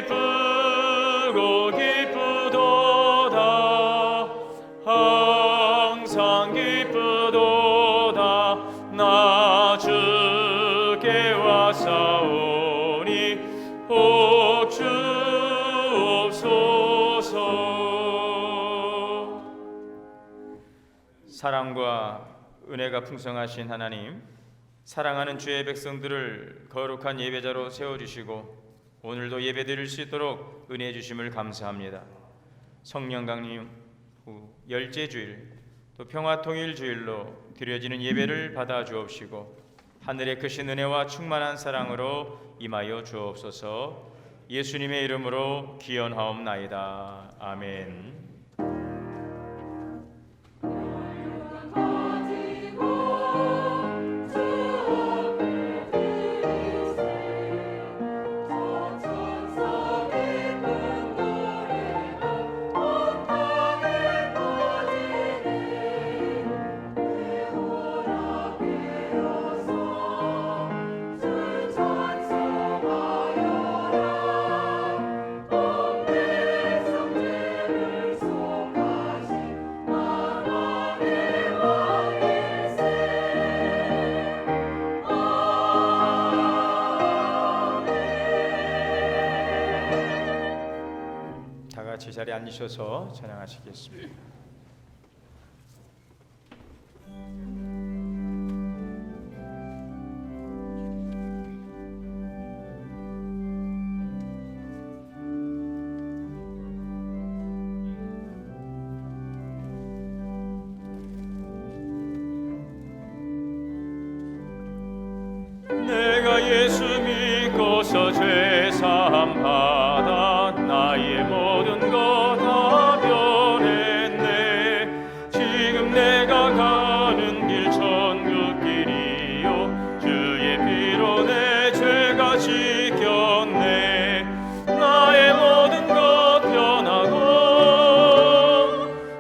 기쁘고 기쁘도다 항상 기쁘도다 나 주께 왔사오니 복 주옵소서. 사랑과 은혜가 풍성하신 하나님, 사랑하는 주의 백성들을 거룩한 예배자로 세워주시고 오늘도 예배드릴 수 있도록 은혜 주심을 감사합니다. 성령 강림 후 열째 주일 또 평화통일 주일로 드려지는 예배를 받아 주옵시고 하늘의 크신 은혜와 충만한 사랑으로 임하여 주옵소서. 예수님의 이름으로 기원하옵나이다. 아멘. 자리에 앉으셔서 찬양하시겠습니다. 내가 예수 믿고서 죄사함 받아 나의 모든 것 다 변했네. 지금 내가 가는 길 천국길이요 주의 피로 내 죄가 지켰네. 나의 모든 것 변하고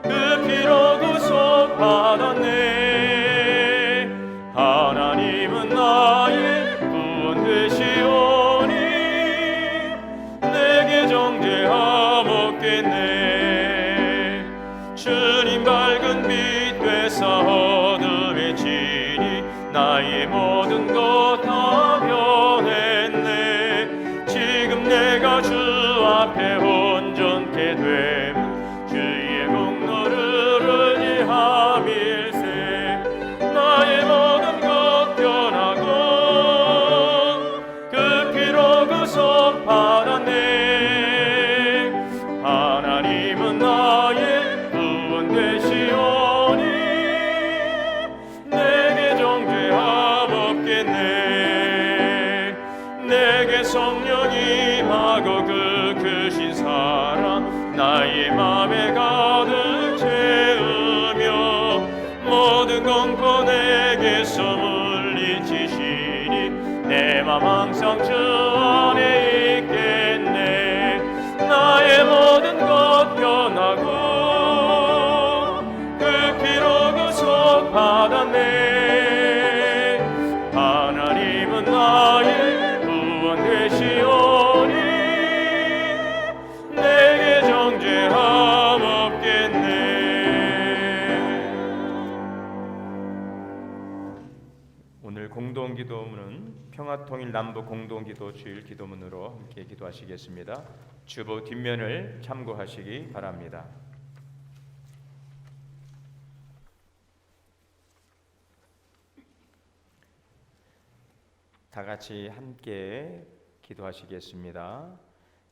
그 피로 구속 받았네. 하나님은 나의 구원 되시오니 내게 정죄함 없겠네. 주님 밝은 빛 되사 어둠에 지니 나의 모든 것 다 변했네. 지금 내가 주 앞에 온전케 됨 주의 공로를 의지함일세. 나의 모든 것 변하고 그 피로 구속 받았네. 하나님은 나의 구원 되시오니 내게 정죄함 없겠네. 내게 성령이 임하고 그 크신 사랑 나의 맘에 가득 채우며 모든 공포 내게서 물리치시니 내 맘 항상 주 안에 있겠네. 나의 모든 것 변하고 그 피로 구속 받았네. 하나님은 나의 구원 되시오니 내게 정죄함 없겠네. 오늘 공동기도문은 평화통일 남북 공동기도 주일 기도문으로 함께 기도하시겠습니다. 주보 뒷면을 참고하시기 바랍니다. 다 같이 함께 기도하시겠습니다.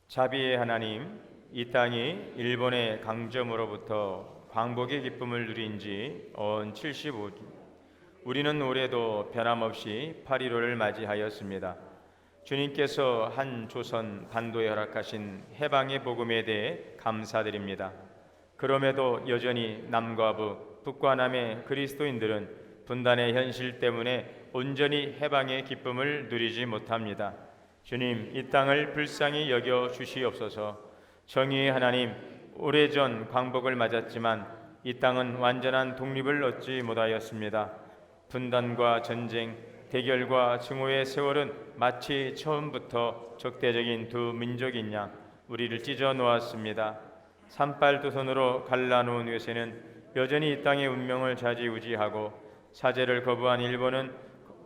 자비의 하나님, 이 땅이 일본의 강점으로부터 광복의 기쁨을 누린 지 언 75주, 우리는 올해도 변함없이 8.15를 맞이하였습니다. 주님께서 한 조선 반도에 허락하신 해방의 복음에 대해 감사드립니다. 그럼에도 여전히 남과 북, 북과 남의 그리스도인들은 분단의 현실 때문에 온전히 해방의 기쁨을 누리지 못합니다. 주님, 이 땅을 불쌍히 여겨 주시옵소서. 정의의 하나님, 오래전 광복을 맞았지만 이 땅은 완전한 독립을 얻지 못하였습니다. 분단과 전쟁, 대결과 증오의 세월은 마치 처음부터 적대적인 두 민족인 양 우리를 찢어 놓았습니다. 산발 두 손으로 갈라놓은 외세는 여전히 이 땅의 운명을 좌지우지하고 사죄를 거부한 일본은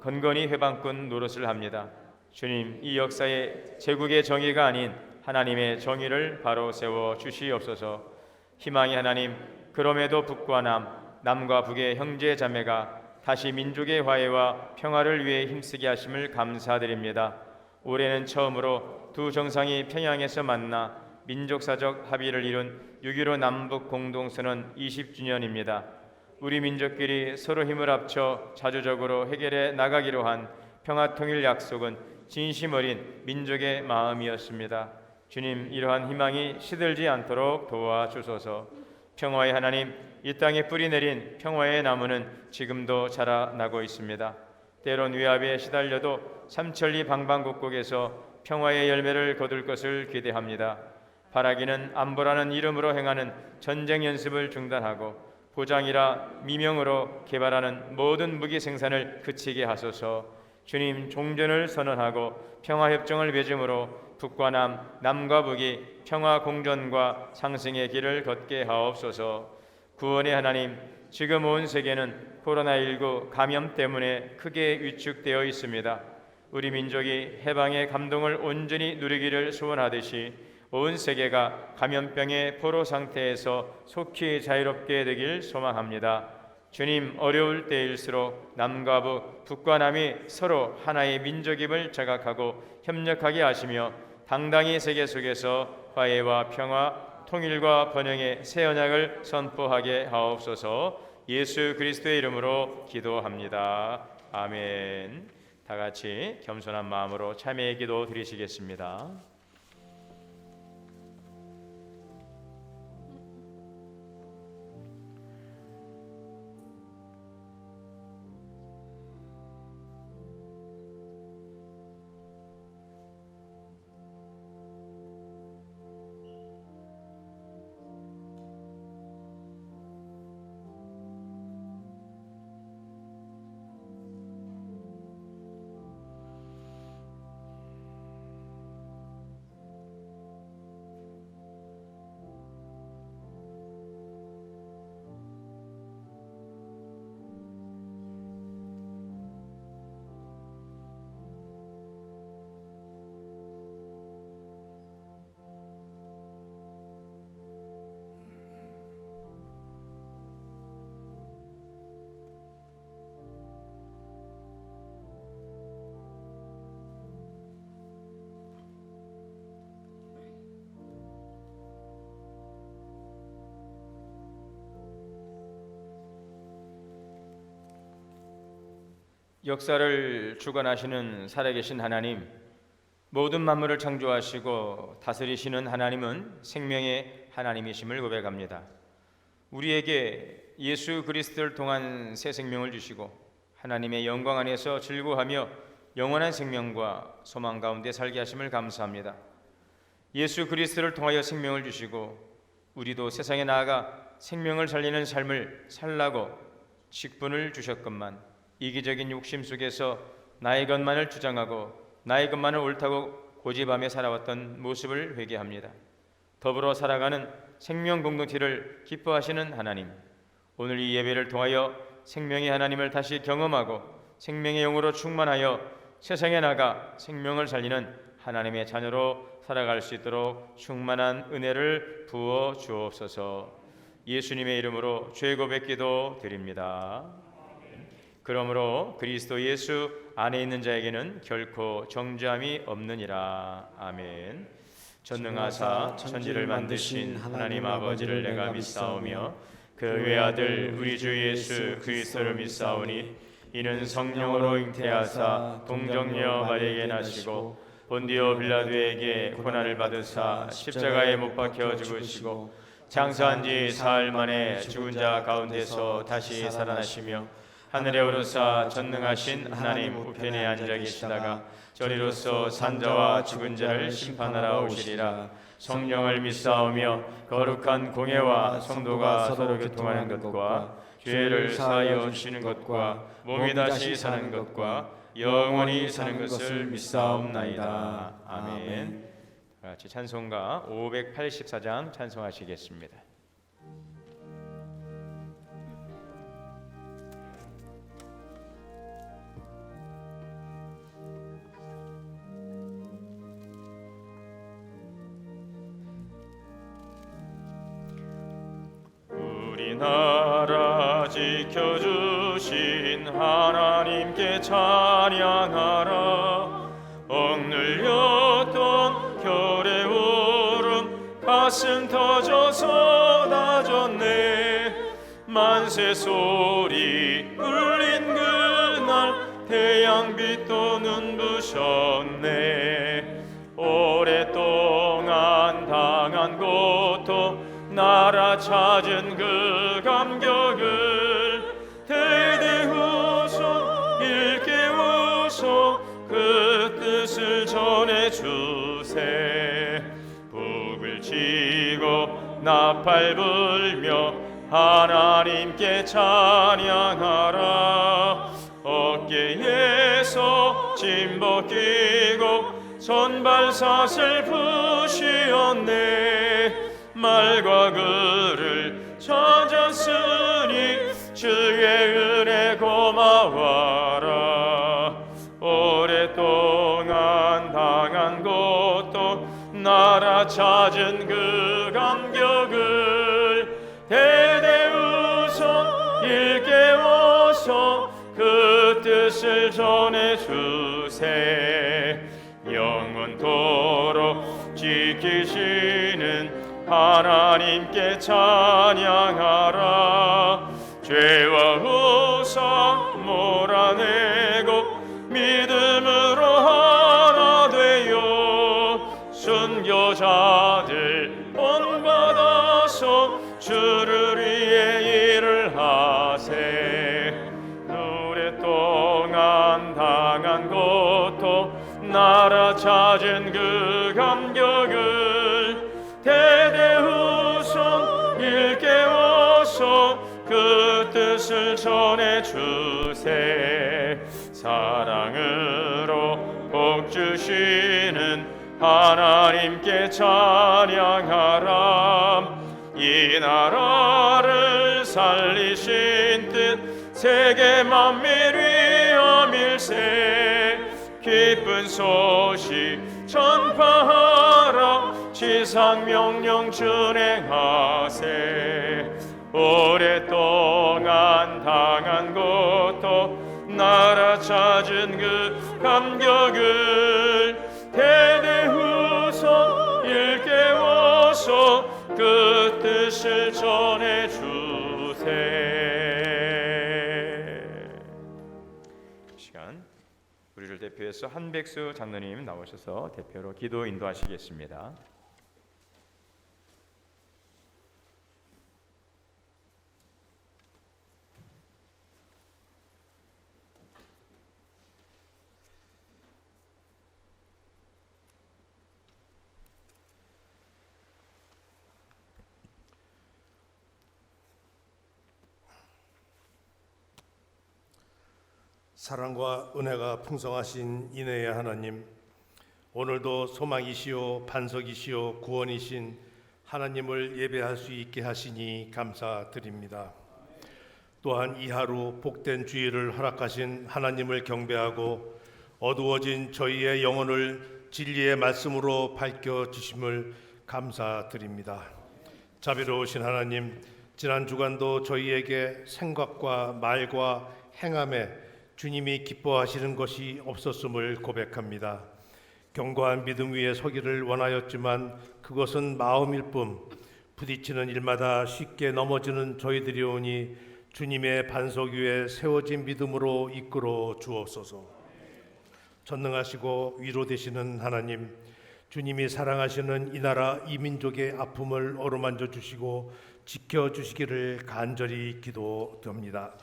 건건히 회방꾼 노릇을 합니다. 주님, 이 역사에 제국의 정의가 아닌 하나님의 정의를 바로 세워 주시옵소서. 희망의 하나님, 그럼에도 북과 남과 북의 형제 자매가 다시 민족의 화해와 평화를 위해 힘쓰게 하심을 감사드립니다. 올해는 처음으로 두 정상이 평양에서 만나 민족사적 합의를 이룬 6.15 남북 공동선언 20주년입니다. 우리 민족끼리 서로 힘을 합쳐 자주적으로 해결해 나가기로 한 평화통일 약속은 진심 어린 민족의 마음이었습니다. 주님, 이러한 희망이 시들지 않도록 도와주소서. 평화의 하나님, 이 땅에 뿌리 내린 평화의 나무는 지금도 자라나고 있습니다. 때론 위압에 시달려도 삼천리 방방곡곡에서 평화의 열매를 거둘 것을 기대합니다. 바라기는 안보라는 이름으로 행하는 전쟁 연습을 중단하고 보장이라 미명으로 개발하는 모든 무기 생산을 그치게 하소서. 주님, 종전을 선언하고 평화협정을 맺음으로 북과 남과 북이 평화 공존과 상승의 길을 걷게 하옵소서. 구원의 하나님, 지금 온 세계는 코로나19 감염 때문에 크게 위축되어 있습니다. 우리 민족이 해방의 감동을 온전히 누리기를 소원하듯이 온 세계가 감염병의 포로 상태에서 속히 자유롭게 되길 소망합니다. 주님, 어려울 때일수록 남과 북과 남이 서로 하나의 민족임을 자각하고 협력하게 하시며 당당히 세계 속에서 화해와 평화, 통일과 번영의 새 언약을 선포하게 하옵소서. 예수 그리스도의 이름으로 기도합니다. 아멘. 다 같이 겸손한 마음으로 참회의 기도 드리시겠습니다. 역사를 주관하시는 살아계신 하나님, 모든 만물을 창조하시고 다스리시는 하나님은 생명의 하나님이심을 고백합니다. 우리에게 예수 그리스도를 통한 새 생명을 주시고 하나님의 영광 안에서 즐거워하며 영원한 생명과 소망 가운데 살게 하심을 감사합니다. 예수 그리스도를 통하여 생명을 주시고 우리도 세상에 나아가 생명을 살리는 삶을 살라고 직분을 주셨건만 이기적인 욕심 속에서 나의 것만을 주장하고 나의 것만을 옳다고 고집하며 살아왔던 모습을 회개합니다. 더불어 살아가는 생명 공동체를 기뻐하시는 하나님, 오늘 이 예배를 통하여 생명의 하나님을 다시 경험하고 생명의 영으로 충만하여 세상에 나가 생명을 살리는 하나님의 자녀로 살아갈 수 있도록 충만한 은혜를 부어 주옵소서. 예수님의 이름으로 죄 고백 기도 드립니다. 그러므로 그리스도 예수 안에 있는 자에게는 결코 정죄함이 없느니라. 아멘. 전능하사 천지를 만드신 하나님 아버지를 내가 믿사오며 그 외아들 우리 주 예수 그리스도를 믿사오니 이는 성령으로 잉태하사 동정녀 마리아에게 나시고 본디오 빌라도에게 고난을 받으사 십자가에 못 박혀 죽으시고 장사한 지 사흘 만에 죽은 자 가운데서 다시 살아나시며 하늘에 오르사 전능하신 하나님 우편에 앉아 계시다가 저리로서 산자와 죽은 자를 심판하러 오시리라. 성령을 믿사오며 거룩한 공예와 성도가 서로 교통하는 것과 죄를 사하여 주시는 것과 몸이 다시 사는 것과 영원히 사는 것을 믿사옵나이다. 아멘. 같이 찬송가 584장 찬송하시겠습니다. 우리나라 지켜주신 하나님께 찬양하라. 억눌렸던 결의 울음 가슴 터져 쏟아졌네. 만세 소리 울린 그날 태양빛도 눈부셨네. 오랫동안 당한 고통 나라 찾은 그 감격을 대대후손 일깨워서 그 뜻을 전해주세. 북을 치고 나팔 불며 하나님께 찬양하라. 어깨에서 짐 벗기고 손발사슬 푸시었네. 말과 글을 찾았으니 주의 은혜 고마워라. 오랫동안 당한 고통 나라 찾은 그 감격을 대대우선 일깨워서 그 뜻을 전해주세. 영원토록 지키시는 하나님께 찬양하라. 죄와 우상 몰아내고 믿음으로 하나 되어 순교자들 본받아서 주를 위해 일을 하세. 오랫동안 당한 고통 나라 찾은 그 감격을 대대후손 일깨워서 그 뜻을 전해주세. 사랑으로 복 주시는 하나님께 찬양하라. 이 나라를 살리신 뜻 세계 만민 위엄일세. 기쁜 소식 전파하라. 지상 명령 준행하세. 오랫동안 당한 고통 나라 찾은 그 감격을 대대후손 일깨워서 그 뜻을 전해주세. 시간 우리를 대표해서 한백수 장로님 나오셔서 대표로 기도 인도하시겠습니다. 사랑과 은혜가 풍성하신 인애의 하나님, 오늘도 소망이시오 반석이시오 구원이신 하나님을 예배할 수 있게 하시니 감사드립니다. 또한 이 하루 복된 주일을 허락하신 하나님을 경배하고 어두워진 저희의 영혼을 진리의 말씀으로 밝혀주심을 감사드립니다. 자비로우신 하나님, 지난 주간도 저희에게 생각과 말과 행함에 주님이 기뻐하시는 것이 없었음을 고백합니다. 견고한 믿음 위에 서기를 원하였지만 그것은 마음일 뿐 부딪히는 일마다 쉽게 넘어지는 저희들이오니 주님의 반석 위에 세워진 믿음으로 이끌어 주옵소서. 전능하시고 위로 되시는 하나님, 주님이 사랑하시는 이 나라 이 민족의 아픔을 어루만져 주시고 지켜주시기를 간절히 기도드립니다.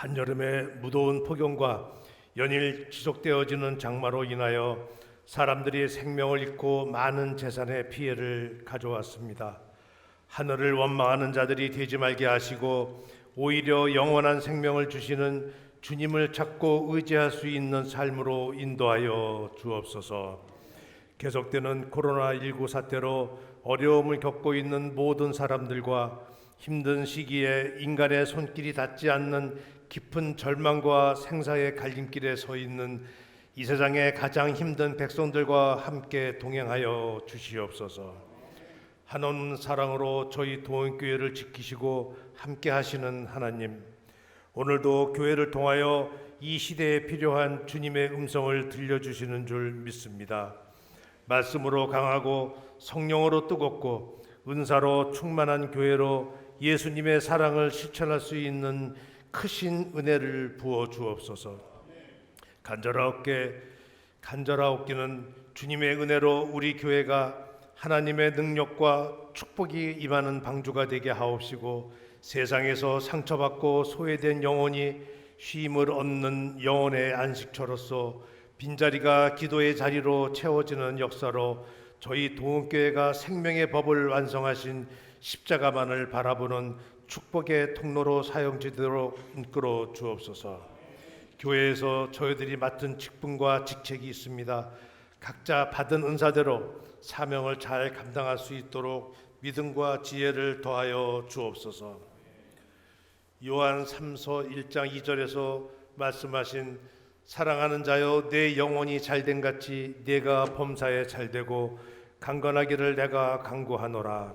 한여름의 무더운 폭염과 연일 지속되어지는 장마로 인하여 사람들이 생명을 잃고 많은 재산의 피해를 가져왔습니다. 하늘을 원망하는 자들이 되지 말게 하시고 오히려 영원한 생명을 주시는 주님을 찾고 의지할 수 있는 삶으로 인도하여 주옵소서. 계속되는 코로나19 사태로 어려움을 겪고 있는 모든 사람들과 힘든 시기에 인간의 손길이 닿지 않는 깊은 절망과 생사의 갈림길에 서 있는 이 세상의 가장 힘든 백성들과 함께 동행하여 주시옵소서. 한없는 사랑으로 저희 동원교회를 지키시고 함께 하시는 하나님, 오늘도 교회를 통하여 이 시대에 필요한 주님의 음성을 들려주시는 줄 믿습니다. 말씀으로 강하고 성령으로 뜨겁고 은사로 충만한 교회로 예수님의 사랑을 실천할 수 있는 크신 은혜를 부어 주옵소서. 간절하옵기는 주님의 은혜로 우리 교회가 하나님의 능력과 축복이 임하는 방주가 되게 하옵시고, 세상에서 상처받고 소외된 영혼이 쉼을 얻는 영혼의 안식처로서 빈자리가 기도의 자리로 채워지는 역사로 저희 동원교회가 생명의 법을 완성하신 십자가만을 바라보는 축복의 통로로 사용되도록 이끌어 주옵소서. 교회에서 저희들이 맡은 직분과 직책이 있습니다. 각자 받은 은사대로 사명을 잘 감당할 수 있도록 믿음과 지혜를 더하여 주옵소서. 요한 3서 1장 2절에서 말씀하신 사랑하는 자여 내 영혼이 잘된 같이 내가 범사에 잘되고 강건하기를 내가 간구하노라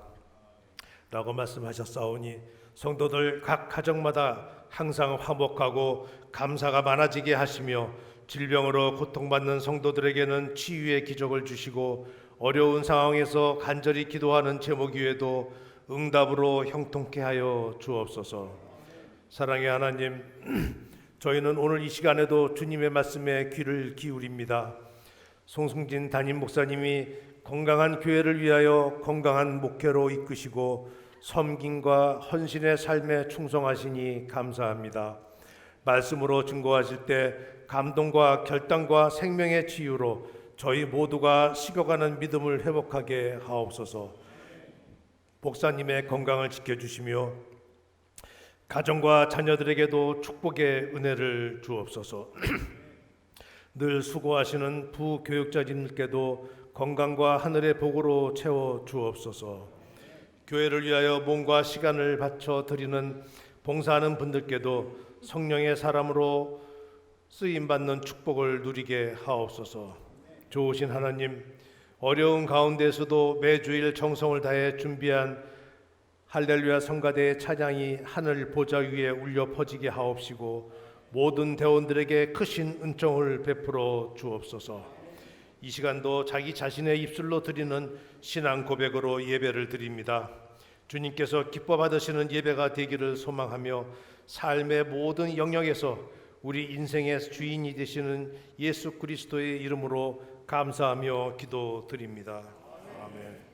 라고 말씀하셨사오니, 성도들 각 가정마다 항상 화목하고 감사가 많아지게 하시며 질병으로 고통받는 성도들에게는 치유의 기적을 주시고 어려운 상황에서 간절히 기도하는 제목 위에도 응답으로 형통케 하여 주옵소서. 사랑의 하나님, 저희는 오늘 이 시간에도 주님의 말씀에 귀를 기울입니다. 송승진 담임 목사님이 건강한 교회를 위하여 건강한 목회로 이끄시고 섬김과 헌신의 삶에 충성하시니 감사합니다. 말씀으로 증거하실 때 감동과 결단과 생명의 치유로 저희 모두가 식어가는 믿음을 회복하게 하옵소서. 목사님의 건강을 지켜주시며 가정과 자녀들에게도 축복의 은혜를 주옵소서. 늘 수고하시는 부교육자님들께도 건강과 하늘의 복으로 채워 주옵소서. 교회를 위하여 몸과 시간을 바쳐 드리는 봉사하는 분들께도 성령의 사람으로 쓰임받는 축복을 누리게 하옵소서. 좋으신 하나님, 어려운 가운데서도 매주일 정성을 다해 준비한 할렐루야 성가대의 찬양이 하늘 보좌 위에 울려 퍼지게 하옵시고 모든 대원들에게 크신 은총을 베풀어 주옵소서. 이 시간도 자기 자신의 입술로 드리는 신앙 고백으로 예배를 드립니다. 주님께서 기뻐 받으시는 예배가 되기를 소망하며 삶의 모든 영역에서 우리 인생의 주인이 되시는 예수 그리스도의 이름으로 감사하며 기도드립니다. 아멘.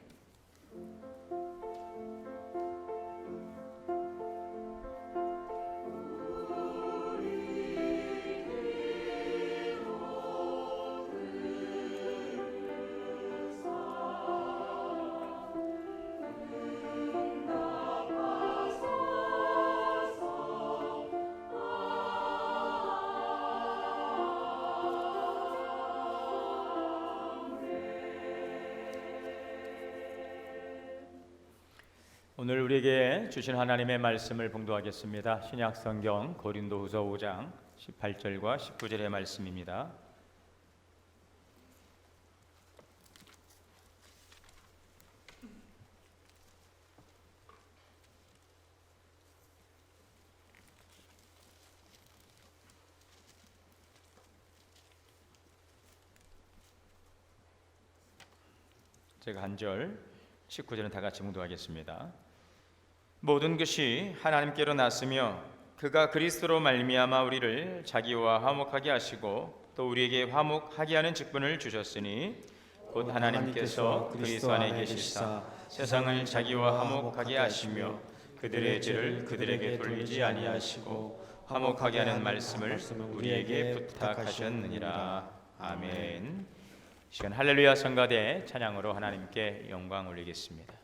오늘 우리에게 주신 하나님의 말씀을 봉독하겠습니다. 신약성경 고린도후서 5장 18절과 19절의 말씀입니다. 제가 한 절, 19절은 다 같이 봉독하겠습니다. 모든 것이 하나님께로 났으며 그가 그리스도로 말미암아 우리를 자기와 화목하게 하시고 또 우리에게 화목하게 하는 직분을 주셨으니 곧 하나님께서 그리스도 안에 계시사 세상을 자기와 화목하게 하시며 그들의 죄를 그들에게 돌리지 아니하시고 화목하게 하는 말씀을 우리에게 부탁하셨느니라. 아멘. 이 시간 할렐루야 성가대 찬양으로 하나님께 영광 올리겠습니다.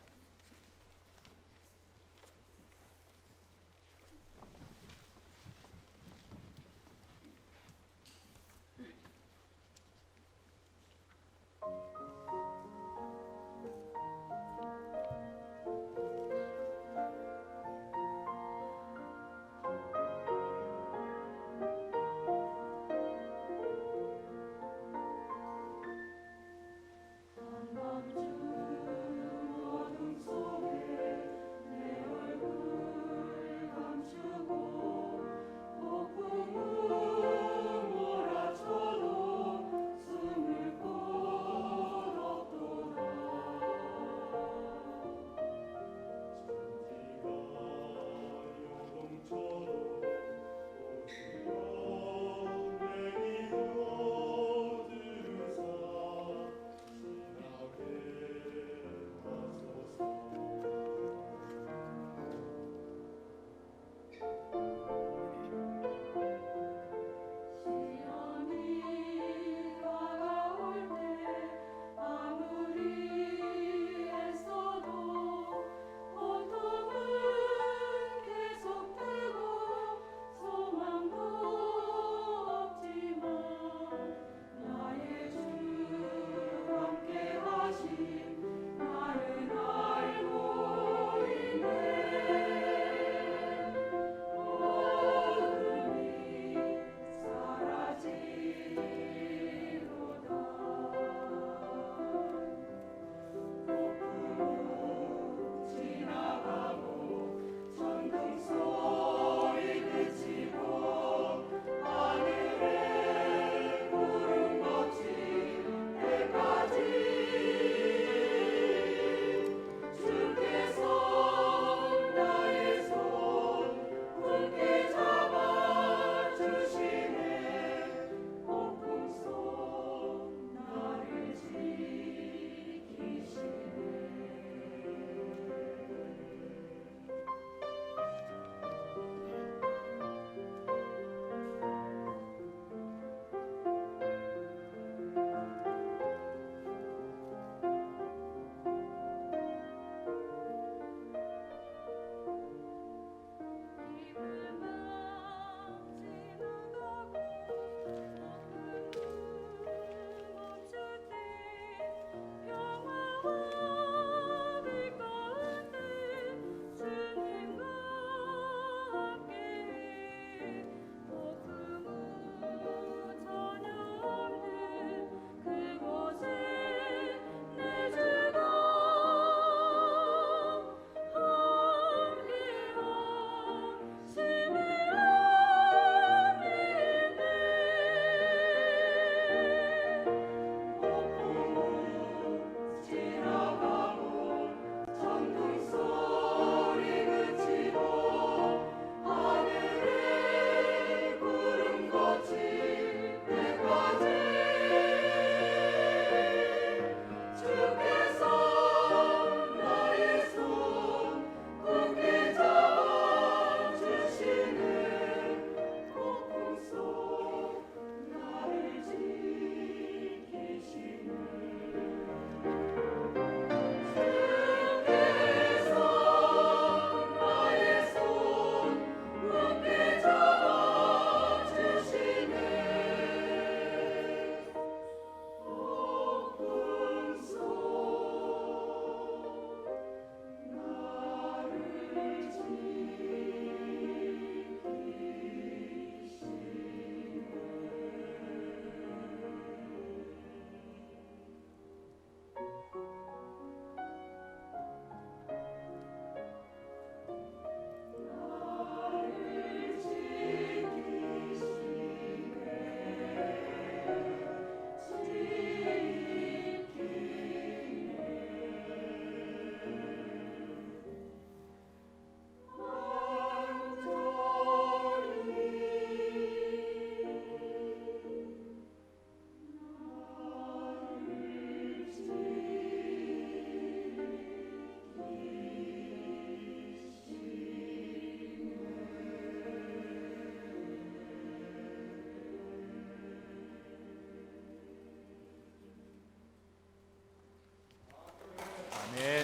네.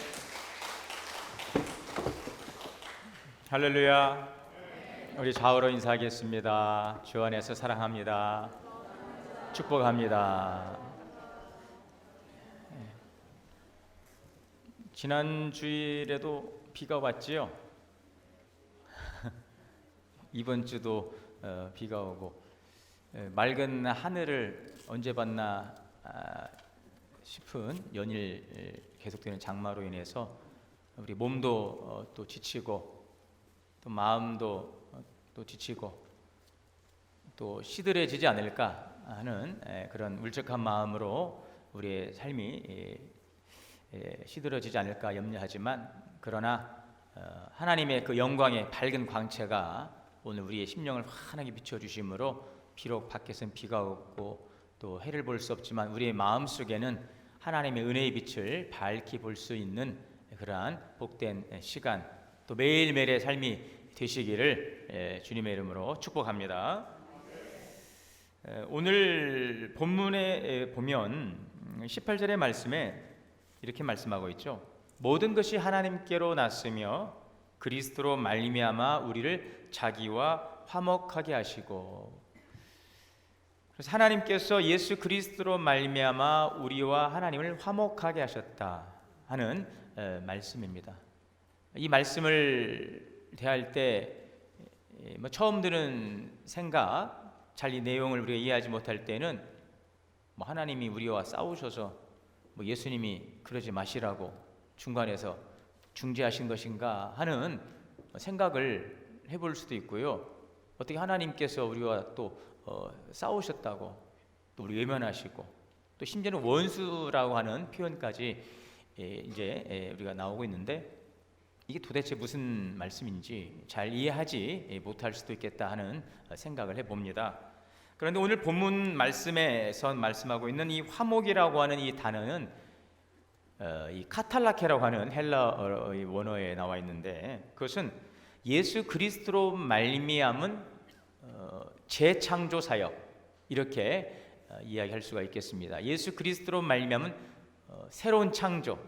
할렐루야. 우리 좌우로 인사하겠습니다. 주 안에서 사랑합니다. 축복합니다. 지난 주일에도 비가 왔지요. 이번 주도 비가 오고 맑은 하늘을 언제 봤나 싶은 연일 계속되는 장마로 인해서 우리 몸도 또 지치고 또 마음도 또 지치고 또 시들해지지 않을까 하는 그런 울적한 마음으로 우리의 삶이 시들어지지 않을까 염려하지만, 그러나 하나님의 그 영광의 밝은 광채가 오늘 우리의 심령을 환하게 비춰주심으로 비록 밖에서는 비가 오고 또 해를 볼 수 없지만 우리의 마음속에는 하나님의 은혜의 빛을 밝히 볼 수 있는 그러한 복된 시간, 또 매일매일의 삶이 되시기를 주님의 이름으로 축복합니다. 오늘 본문에 보면 18절의 말씀에 이렇게 말씀하고 있죠. 모든 것이 하나님께로 났으며 그리스도로 말미암아 우리를 자기와 화목하게 하시고, 그래서 하나님께서 예수 그리스도로 말미암아 우리와 하나님을 화목하게 하셨다 하는 말씀입니다. 이 말씀을 대할 때 처음 드는 생각, 잘 이 내용을 우리가 이해하지 못할 때는 하나님이 우리와 싸우셔서 예수님이 그러지 마시라고 중간에서 중재하신 것인가 하는 생각을 해볼 수도 있고요. 어떻게 하나님께서 우리와 또 싸우셨다고 또 우리 외면하시고 또 심지어는 원수라고 하는 표현까지 이제 우리가 나오고 있는데, 이게 도대체 무슨 말씀인지 잘 이해하지 못할 수도 있겠다 하는 생각을 해봅니다. 그런데 오늘 본문 말씀에서 말씀하고 있는 이 화목이라고 하는 이 단어는 이 카탈라케라고 하는 헬라어의 원어에 나와 있는데, 그것은 예수 그리스도로 말미암은 재창조 사역, 이렇게 이야기할 수가 있겠습니다. 예수 그리스도로 말미암은 새로운 창조.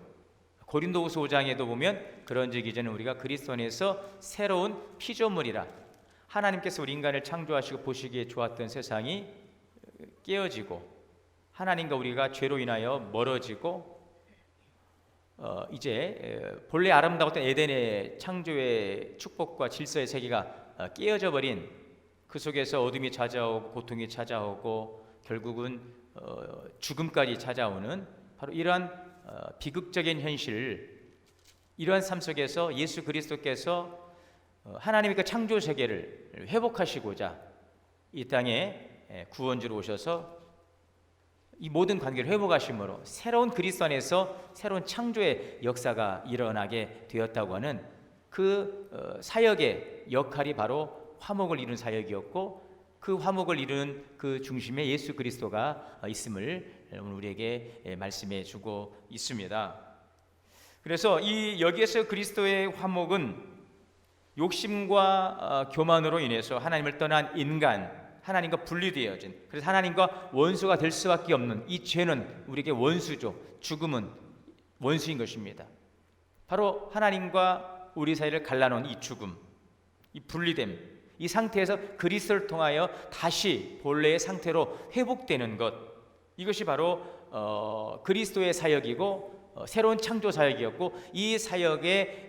고린도후서 5장에도 보면 그런즉 이제는 우리가 그리스도 안에서 새로운 피조물이라, 하나님께서 우리 인간을 창조하시고 보시기에 좋았던 세상이 깨어지고 하나님과 우리가 죄로 인하여 멀어지고 이제 본래 아름다웠던 에덴의 창조의 축복과 질서의 세계가 깨어져 버린, 그 속에서 어둠이 찾아오고 고통이 찾아오고 결국은 죽음까지 찾아오는 바로 이러한 비극적인 현실, 이러한 삶 속에서 예수 그리스도께서 하나님의 그 창조 세계를 회복하시고자 이 땅에 구원주로 오셔서 이 모든 관계를 회복하심으로 새로운 그리스도 안에서 새로운 창조의 역사가 일어나게 되었다고 하는 그 사역의 역할이 바로 화목을 이루는 사역이었고, 그 화목을 이루는 그 중심에 예수 그리스도가 있음을 오늘 우리에게 말씀해 주고 있습니다. 그래서 이 여기에서 그리스도의 화목은 욕심과 교만으로 인해서 하나님을 떠난 인간, 하나님과 분리되어진, 그래서 하나님과 원수가 될 수밖에 없는 이 죄는 우리에게 원수죠. 죽음은 원수인 것입니다. 바로 하나님과 우리 사이를 갈라놓은 이 죽음, 이 분리됨, 이 상태에서 그리스도를 통하여 다시 본래의 상태로 회복되는 것, 이것이 바로 그리스도의 사역이고 새로운 창조 사역이었고, 이 사역의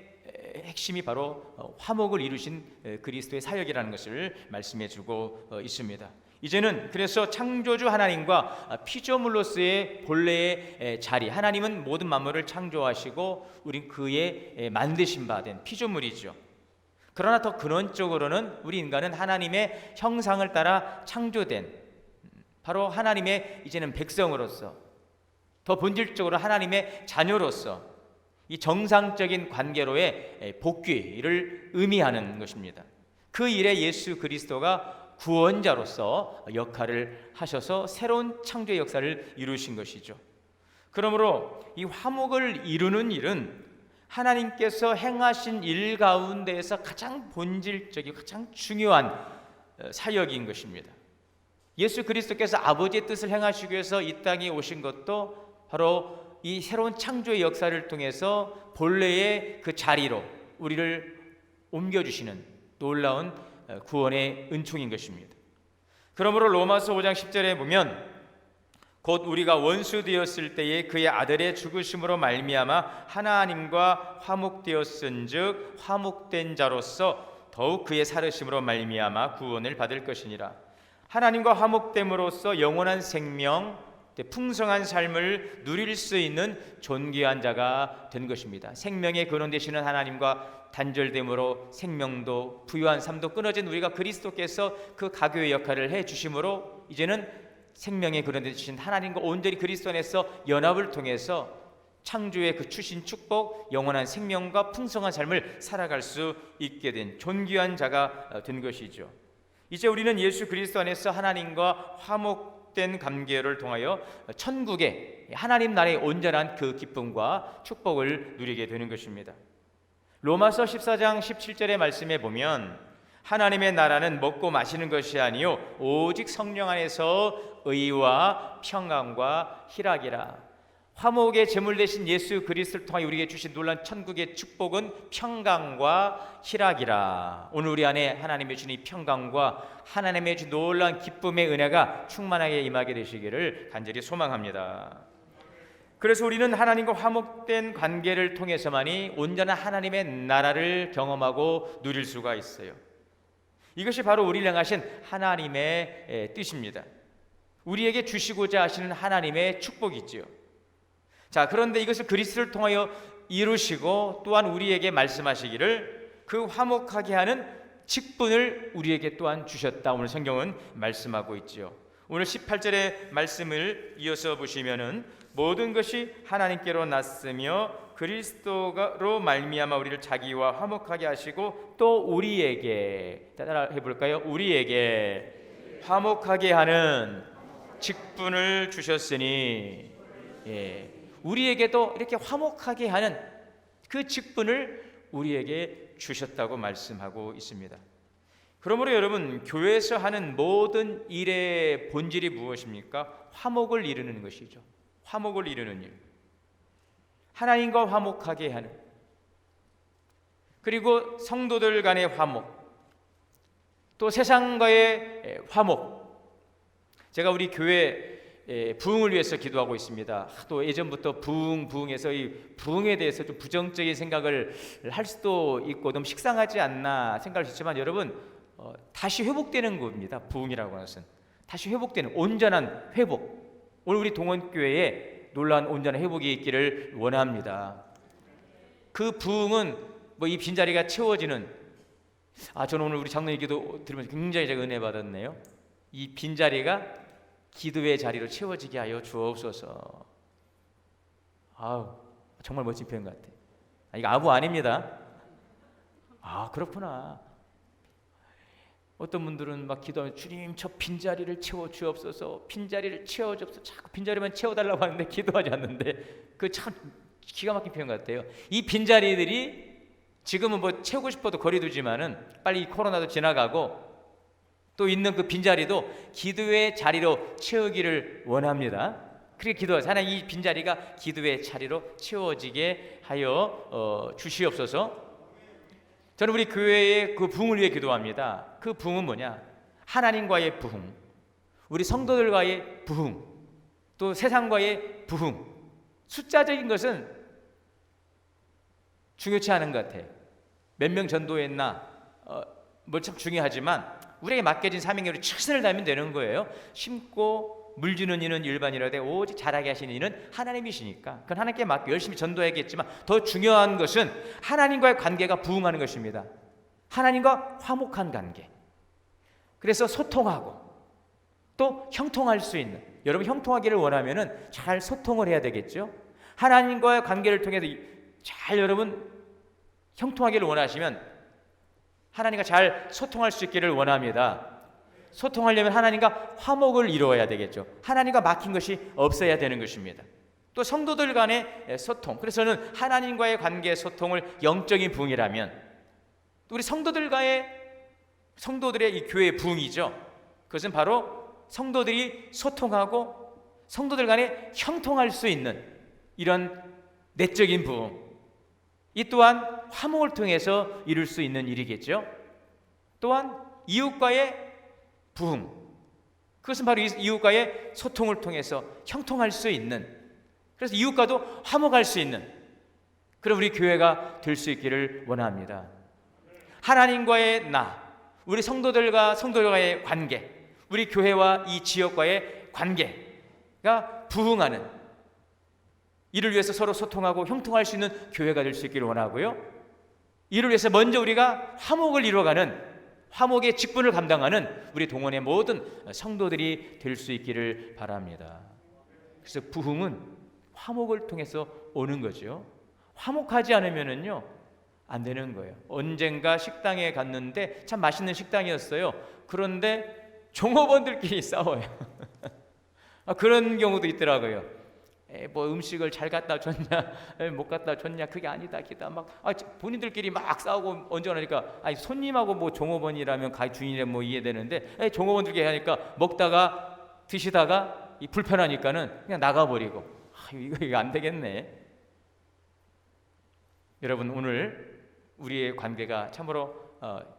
핵심이 바로 화목을 이루신 그리스도의 사역이라는 것을 말씀해 주고 있습니다. 이제는 그래서 창조주 하나님과 피조물로서의 본래의 자리, 하나님은 모든 만물을 창조하시고 우린 그의 만드신 바 된 피조물이죠. 그러나 더 근원적으로는 우리 인간은 하나님의 형상을 따라 창조된 바로 하나님의 이제는 백성으로서, 더 본질적으로 하나님의 자녀로서 이 정상적인 관계로의 복귀를 의미하는 것입니다. 그 일에 예수 그리스도가 구원자로서 역할을 하셔서 새로운 창조의 역사를 이루신 것이죠. 그러므로 이 화목을 이루는 일은 하나님께서 행하신 일 가운데에서 가장 본질적이고 가장 중요한 사역인 것입니다. 예수 그리스도께서 아버지의 뜻을 행하시기 위해서 이 땅에 오신 것도 바로 이 새로운 창조의 역사를 통해서 본래의 그 자리로 우리를 옮겨주시는 놀라운 구원의 은총인 것입니다. 그러므로 로마서 5장 10절에 보면 곧 우리가 원수 되었을 때에 그의 아들의 죽으심으로 말미암아 하나님과 화목되었은즉 화목된 자로서 더욱 그의 살으심으로 말미암아 구원을 받을 것이니라. 하나님과 화목됨으로써 영원한 생명, 풍성한 삶을 누릴 수 있는 존귀한 자가 된 것입니다. 생명의 근원 되시는 하나님과 단절됨으로 생명도 부유한 삶도 끊어진 우리가 그리스도께서 그 가교의 역할을 해주심으로 이제는 생명의 근원 되신 하나님과 온전히 그리스도 안에서 연합을 통해서 창조의 그 주신 축복, 영원한 생명과 풍성한 삶을 살아갈 수 있게 된 존귀한 자가 된 것이죠. 이제 우리는 예수 그리스도 안에서 하나님과 화목된 관계를 통하여 천국의 하나님 나라의 온전한 그 기쁨과 축복을 누리게 되는 것입니다. 로마서 14장 17절의 말씀에 보면 하나님의 나라는 먹고 마시는 것이 아니요 오직 성령 안에서 의와 평강과 희락이라. 화목의 제물 되신 예수 그리스도를 통하여 우리에게 주신 놀라운 천국의 축복은 평강과 희락이라. 오늘 우리 안에 하나님의 주신 이 평강과 하나님의 주신 놀라운 기쁨의 은혜가 충만하게 임하게 되시기를 간절히 소망합니다. 그래서 우리는 하나님과 화목된 관계를 통해서만이 온전한 하나님의 나라를 경험하고 누릴 수가 있어요. 이것이 바로 우리를 향하신 하나님의 뜻입니다. 우리에게 주시고자 하시는 하나님의 축복이지요. 자, 그런데 이것을 그리스도를 통하여 이루시고 또한 우리에게 말씀하시기를 그 화목하게 하는 직분을 우리에게 또한 주셨다. 오늘 성경은 말씀하고 있지요. 오늘 18절의 말씀을 이어서 보시면은 모든 것이 하나님께로 났으며 그리스도로 말미암아 우리를 자기와 화목하게 하시고 또 우리에게 따라 해볼까요? 우리에게 화목하게 하는 직분을 주셨으니, 우리에게도 이렇게 화목하게 하는 그 직분을 우리에게 주셨다고 말씀하고 있습니다. 그러므로 여러분, 교회에서 하는 모든 일의 본질이 무엇입니까? 화목을 이루는 것이죠. 화목을 이루는 일, 하나님과 화목하게 하는, 그리고 성도들 간의 화목, 또 세상과의 화목. 제가 우리 교회 부흥을 위해서 기도하고 있습니다. 또 예전부터 부흥해서 이 부흥에 대해서 좀 부정적인 생각을 할 수도 있고 너무 식상하지 않나 생각할 수 있지만 여러분, 다시 회복되는 겁니다. 부흥이라고 하는 것은 다시 회복되는 온전한 회복. 오늘 우리 동원교회에 놀라운 온전한 회복이 있기를 원합니다. 그 부흥은 뭐 이 빈자리가 채워지는, 저는 오늘 우리 장로님 기도 들으면서 굉장히 제가 은혜 받았네요. 이 빈자리가 기도의 자리로 채워지게 하여 주옵소서. 정말 멋진 표현 같아. 이거 아부 아닙니다. 그렇구나. 어떤 분들은 막 기도하면 주님 저 빈자리를 채워 주옵소서, 빈자리를 채워 주옵소서, 자꾸 빈자리만 채워달라고 하는데 기도하지 않는데 그 참 기가 막힌 표현 같아요. 이 빈자리들이 지금은 뭐 채우고 싶어도 거리두지만은 빨리 코로나도 지나가고 또 있는 그 빈자리도 기도의 자리로 채우기를 원합니다. 그렇게 기도하세요. 하나님 이 빈자리가 기도의 자리로 채워지게 하여 주시옵소서. 저는 우리 교회의 그 부흥을 위해 기도합니다. 그 부흥은 뭐냐? 하나님과의 부흥, 우리 성도들과의 부흥, 또 세상과의 부흥. 숫자적인 것은 중요치 않은 것 같아요. 몇 명 전도했나 뭐 참 중요하지만 우리에게 맡겨진 사명에 우리 최선을 다하면 되는 거예요. 심고 물 주는 이는 일반이라되 오직 자라게 하시는 이는 하나님이시니까 그건 하나님께 맡겨 열심히 전도해야겠지만 더 중요한 것은 하나님과의 관계가 부흥하는 것입니다. 하나님과 화목한 관계. 그래서 소통하고 또 형통할 수 있는, 여러분 형통하기를 원하면은 잘 소통을 해야 되겠죠. 하나님과의 관계를 통해서 잘 여러분 형통하기를 원하시면 하나님과 잘 소통할 수 있기를 원합니다. 소통하려면 하나님과 화목을 이루어야 되겠죠. 하나님과 막힌 것이 없어야 되는 것입니다. 또 성도들 간의 소통, 그래서 저는 하나님과의 관계 소통을 영적인 부흥이라면 또 우리 성도들의 이 교회의 부흥이죠. 그것은 바로 성도들이 소통하고 성도들 간에 형통할 수 있는 이런 내적인 부흥, 이 또한 화목을 통해서 이룰 수 있는 일이겠죠. 또한 이웃과의 부흥, 그것은 바로 이웃과의 소통을 통해서 형통할 수 있는, 그래서 이웃과도 화목할 수 있는 그런 우리 교회가 될 수 있기를 원합니다. 하나님과의 우리 성도들과의 관계, 우리 교회와 이 지역과의 관계가 부흥하는, 이를 위해서 서로 소통하고 형통할 수 있는 교회가 될 수 있기를 원하고요. 이를 위해서 먼저 우리가 화목을 이루어가는, 화목의 직분을 감당하는 우리 동원의 모든 성도들이 될 수 있기를 바랍니다. 그래서 부흥은 화목을 통해서 오는 거죠. 화목하지 않으면은요 안 되는 거예요. 언젠가 식당에 갔는데 참 맛있는 식당이었어요. 그런데 종업원들끼리 싸워요. 그런 경우도 있더라고요. 뭐 음식을 잘 갖다 줬냐, 못 갖다 줬냐, 그게 아니다, 기다 막 본인들끼리 막 싸우고 언제 하니까 손님하고 뭐 종업원이라면 주인이라면 뭐 이해되는데 종업원들끼리 하니까 먹다가 드시다가 불편하니까는 그냥 나가버리고 이거 안 되겠네. 여러분, 오늘 우리의 관계가 참으로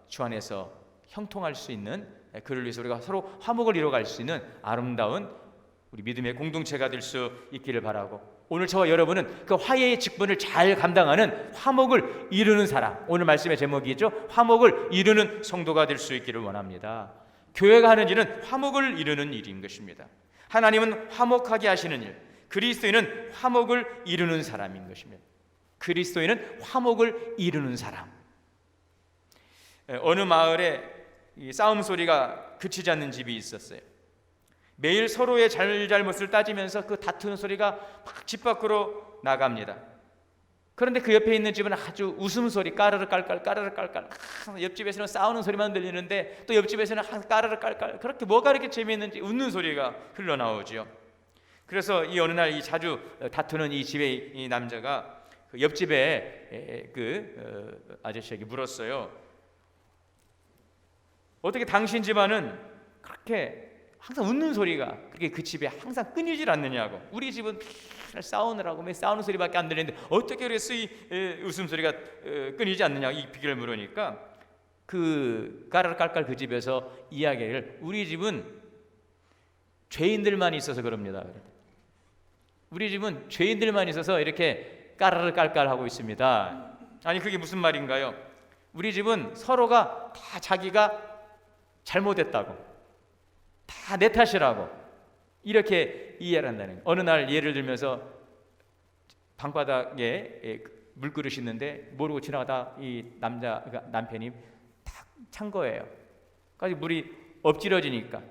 주 안에서 형통할 수 있는, 그를 위해서 우리가 서로 화목을 이루어갈 수 있는 아름다운 우리 믿음의 공동체가 될 수 있기를 바라고, 오늘 저와 여러분은 그 화해의 직분을 잘 감당하는 화목을 이루는 사람, 오늘 말씀의 제목이죠. 화목을 이루는 성도가 될 수 있기를 원합니다. 교회가 하는 일은 화목을 이루는 일인 것입니다. 하나님은 화목하게 하시는 일, 그리스도인은 화목을 이루는 사람인 것입니다. 그리스도인은 화목을 이루는 사람. 어느 마을에 싸움 소리가 그치지 않는 집이 있었어요. 매일 서로의 잘잘못을 따지면서 그 다투는 소리가 막 집 밖으로 나갑니다. 그런데 그 옆에 있는 집은 아주 웃음소리, 까르르 깔깔 까르르 깔깔, 옆집에서는 싸우는 소리만 들리는데 또 옆집에서는 까르르 깔깔, 그렇게 뭐가 이렇게 재미있는지 웃는 소리가 흘러나오죠. 그래서 이 어느 날 이 자주 다투는 이 집의 이 남자가 그 옆집에 아저씨에게 물었어요. 어떻게 당신 집안은 그렇게 항상 웃는 소리가 그렇게 그 집에 항상 끊이질 않느냐고. 우리 집은 맨날 싸우느라고 매 싸우는 소리밖에 안 들리는데 어떻게 그래서 이 웃음소리가 끊이지 않느냐고 이 비결을 물으니까 그 까르르깔깔 그 집에서 이야기를, 우리 집은 죄인들만 있어서 그럽니다. 우리 집은 죄인들만 있어서 이렇게 까르르 깔깔하고 있습니다. 아니, 그게 무슨 말인가요? 우리 집은 서로가 다 자기가 잘못했다고, 다 내 탓이라고 이렇게 이해를 한다는 거예요. 어느 날 예를 들면서 방바닥에 물그릇이 있는데 모르고 지나가다 이 남편이 탁 찬 거예요. 그래서 물이 엎질러지니까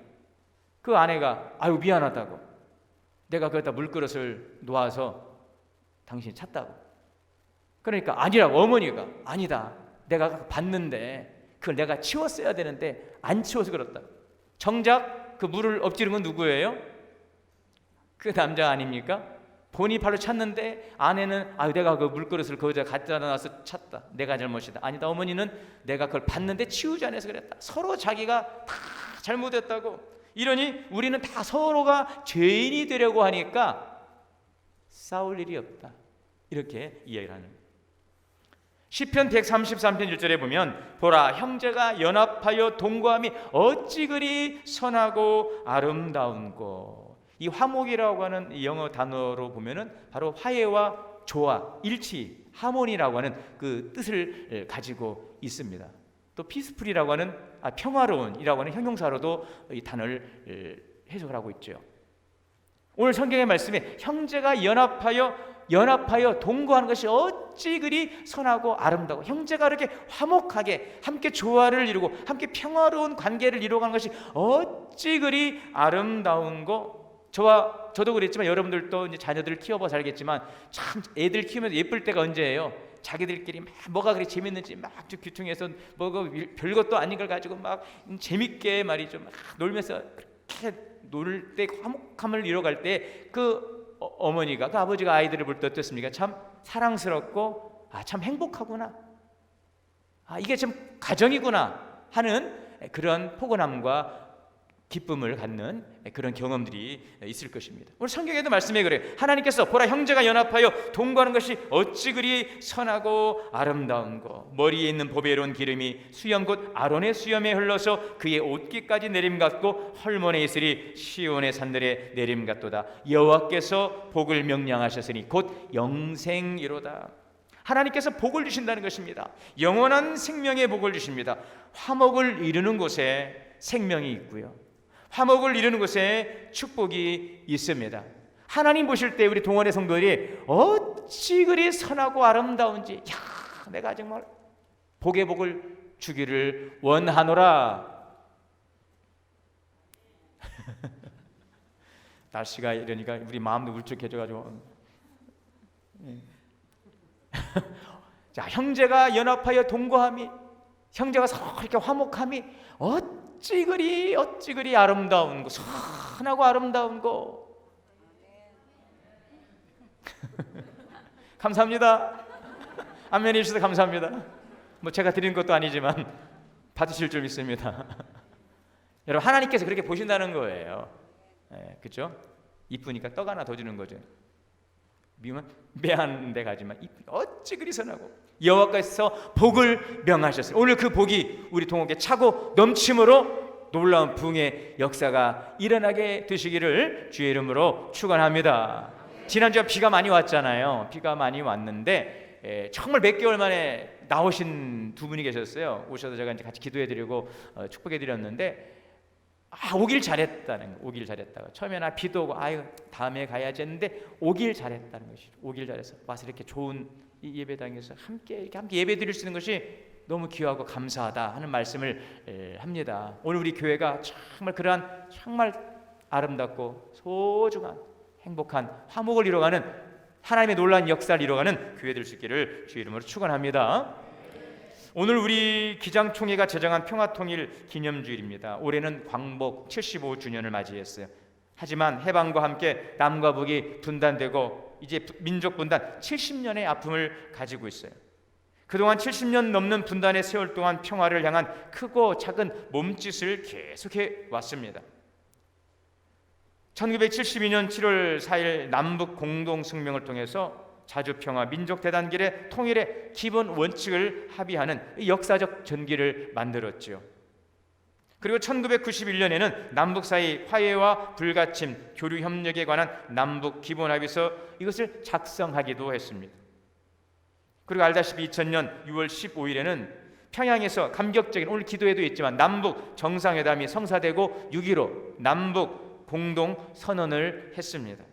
그 아내가 아유 미안하다고, 내가 거기다 물그릇을 놓아서 당신이 찼다고. 그러니까 아니라고, 어머니가 아니다, 내가 봤는데 그걸 내가 치웠어야 되는데 안 치워서 그렇다. 정작 그 물을 엎지른 건 누구예요? 그 남자 아닙니까? 본인이 바로 찼는데 아내는 아유 내가 그 물그릇을 거기다 갖다 놔서 찼다, 내가 잘못이다. 아니다, 어머니는 내가 그걸 봤는데 치우지 않아서 그랬다. 서로 자기가 다 잘못했다고. 이러니 우리는 다 서로가 죄인이 되려고 하니까 싸울 일이 없다, 이렇게 이야기를 하는 거예요. 시편 133편 1절에 보면 보라, 형제가 연합하여 동거함이 어찌 그리 선하고 아름다운고. 이 화목이라고 하는 이 영어 단어로 보면은 바로 화해와 조화, 일치, 하모니라고 하는 그 뜻을 가지고 있습니다. 또 피스풀이라고 하는 평화로운이라고 하는 형용사로도 이 단어를 해석을 하고 있죠. 오늘 성경의 말씀에 형제가 연합하여 동거하는 것이 어찌 그리 선하고 아름다워. 형제가 이렇게 화목하게 함께 조화를 이루고 함께 평화로운 관계를 이루어가는 것이 어찌 그리 아름다운고. 저도 그랬지만 여러분들도 이제 자녀들을 키워봐서 알겠지만 참 애들 키우면서 예쁠 때가 언제예요? 자기들끼리 막 뭐가 그리 재밌는지 막 귀퉁해서 뭐가 별것도 아닌 걸 가지고 막 재밌게 말이죠, 막 놀면서 그렇게 놀 때 화목함을 이뤄갈 때 그 어머니가, 그 아버지가 아이들을 볼 때 어떻습니까? 참 사랑스럽고 참 행복하구나, 이게 참 가정이구나 하는 그런 포근함과 기쁨을 갖는 그런 경험들이 있을 것입니다. 오늘 성경에도 말씀해 그래요. 하나님께서 보라 형제가 연합하여 동거하는 것이 어찌 그리 선하고 아름다운고 머리에 있는 보배로운 기름이 수염 곧 아론의 수염에 흘러서 그의 옷깃까지 내림같고 헐몬에 있으리 시온의 산들에 내림같도다. 여호와께서 복을 명령하셨으니 곧 영생이로다. 하나님께서 복을 주신다는 것입니다. 영원한 생명의 복을 주십니다. 화목을 이루는 곳에 생명이 있고요, 화목을 이루는 곳에 축복이 있습니다. 하나님 보실 때 우리 동원의 성도들이 어찌 그리 선하고 아름다운지, 야, 내가 정말 복의 복을 주기를 원하노라. 날씨가 이러니까 우리 마음도 울적해져가지고 자, 형제가 연합하여 동거함이, 형제가 서로 이렇게 화목함이 어찌 그리 아름다운 거, 선하고 아름다운 거. 감사합니다. 아멘해 주셔서 감사합니다. 뭐 제가 드리는 것도 아니지만 받으실 줄 믿습니다. 여러분, 하나님께서 그렇게 보신다는 거예요. 그렇죠? 이쁘니까 떡 하나 더 주는 거죠. 미우면 매한 데 가지만 어찌 그리 선하고 여호와께서 복을 명하셨어요. 오늘 그 복이 우리 동역에 차고 넘침으로 놀라운 부흥의 역사가 일어나게 되시기를 주의 이름으로 축원합니다. 지난주에 비가 많이 왔잖아요. 비가 많이 왔는데 정말 몇 개월 만에 나오신 두 분이 계셨어요. 오셔서 제가 이제 같이 기도해드리고 축복해드렸는데, 오길 잘했다는 거. 오길 잘했다고. 처음에는 비도 오고 아유 다음에 가야지 했는데 오길 잘했다는 것이죠. 오길 잘해서 와서 이렇게 좋은 이 예배당에서 함께 예배드릴 수 있는 것이 너무 귀하고 감사하다 하는 말씀을 합니다. 오늘 우리 교회가 정말 그러한 정말 아름답고 소중한 행복한 화목을 이뤄가는 하나님의 놀라운 역사를 이뤄가는 교회 될 수 있기를 주의 이름으로 축원합니다. 오늘 우리 기장총회가 제정한 평화통일 기념주일입니다. 올해는 광복 75주년을 맞이했어요. 하지만 해방과 함께 남과 북이 분단되고 이제 민족 분단 70년의 아픔을 가지고 있어요. 그동안 70년 넘는 분단의 세월 동안 평화를 향한 크고 작은 몸짓을 계속해 왔습니다. 1972년 7월 4일 남북 공동성명을 통해서 자주평화 민족대단결의 통일의 기본 원칙을 합의하는 역사적 전기를 만들었지요. 그리고 1991년에는 남북 사이 화해와 불가침, 교류 협력에 관한 남북 기본합의서 이것을 작성하기도 했습니다. 그리고 알다시피 2000년 6월 15일에는 평양에서 감격적인, 오늘 기도회도 있지만 남북 정상회담이 성사되고 6.15 남북 공동 선언을 했습니다.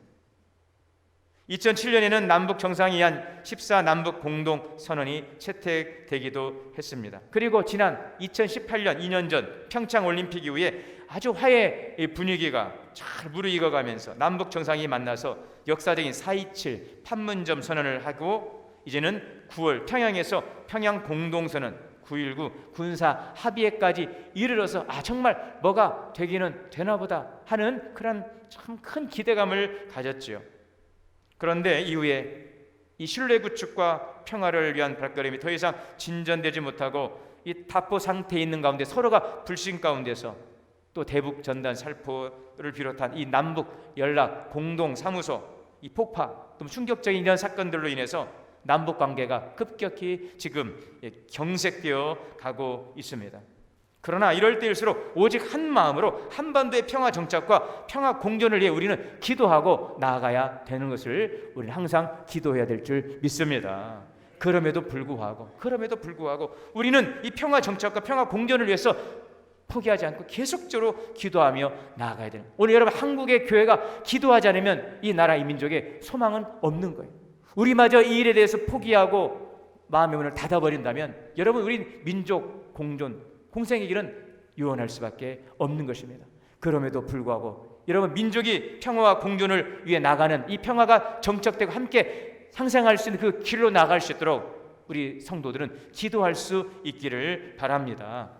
2007년에는 남북 정상회의안 14 남북 공동 선언이 채택되기도 했습니다. 그리고 지난 2018년 2년 전 평창 올림픽 이후에 아주 화해 분위기가 잘 무르익어가면서 남북 정상이 만나서 역사적인 4.27 판문점 선언을 하고, 이제는 9월 평양에서 평양 공동선언 9.19 군사 합의회까지 이르러서 정말 뭐가 되기는 되나보다 하는 그런 참 큰 기대감을 가졌지요. 그런데 이후에 이 신뢰 구축과 평화를 위한 발걸음이 더 이상 진전되지 못하고 이 답보 상태에 있는 가운데 서로가 불신 가운데서 또 대북 전단 살포를 비롯한 이 남북 연락 공동 사무소 이 폭파, 또 충격적인 이런 사건들로 인해서 남북 관계가 급격히 지금 경색되어 가고 있습니다. 그러나 이럴 때일수록 오직 한 마음으로 한반도의 평화 정착과 평화 공존을 위해 우리는 기도하고 나아가야 되는 것을 우리는 항상 기도해야 될 줄 믿습니다. 그럼에도 불구하고 우리는 이 평화 정착과 평화 공존을 위해서 포기하지 않고 계속적으로 기도하며 나아가야 되는, 오늘 여러분 한국의 교회가 기도하지 않으면 이 나라 이 민족에 소망은 없는 거예요. 우리마저 이 일에 대해서 포기하고 마음의 문을 닫아버린다면 여러분 우리 민족 공존 공생의 길은 유언할 수밖에 없는 것입니다. 그럼에도 불구하고 여러분 민족이 평화와 공존을 위해 나가는 이 평화가 정착되고 함께 상생할 수 있는 그 길로 나갈 수 있도록 우리 성도들은 기도할 수 있기를 바랍니다.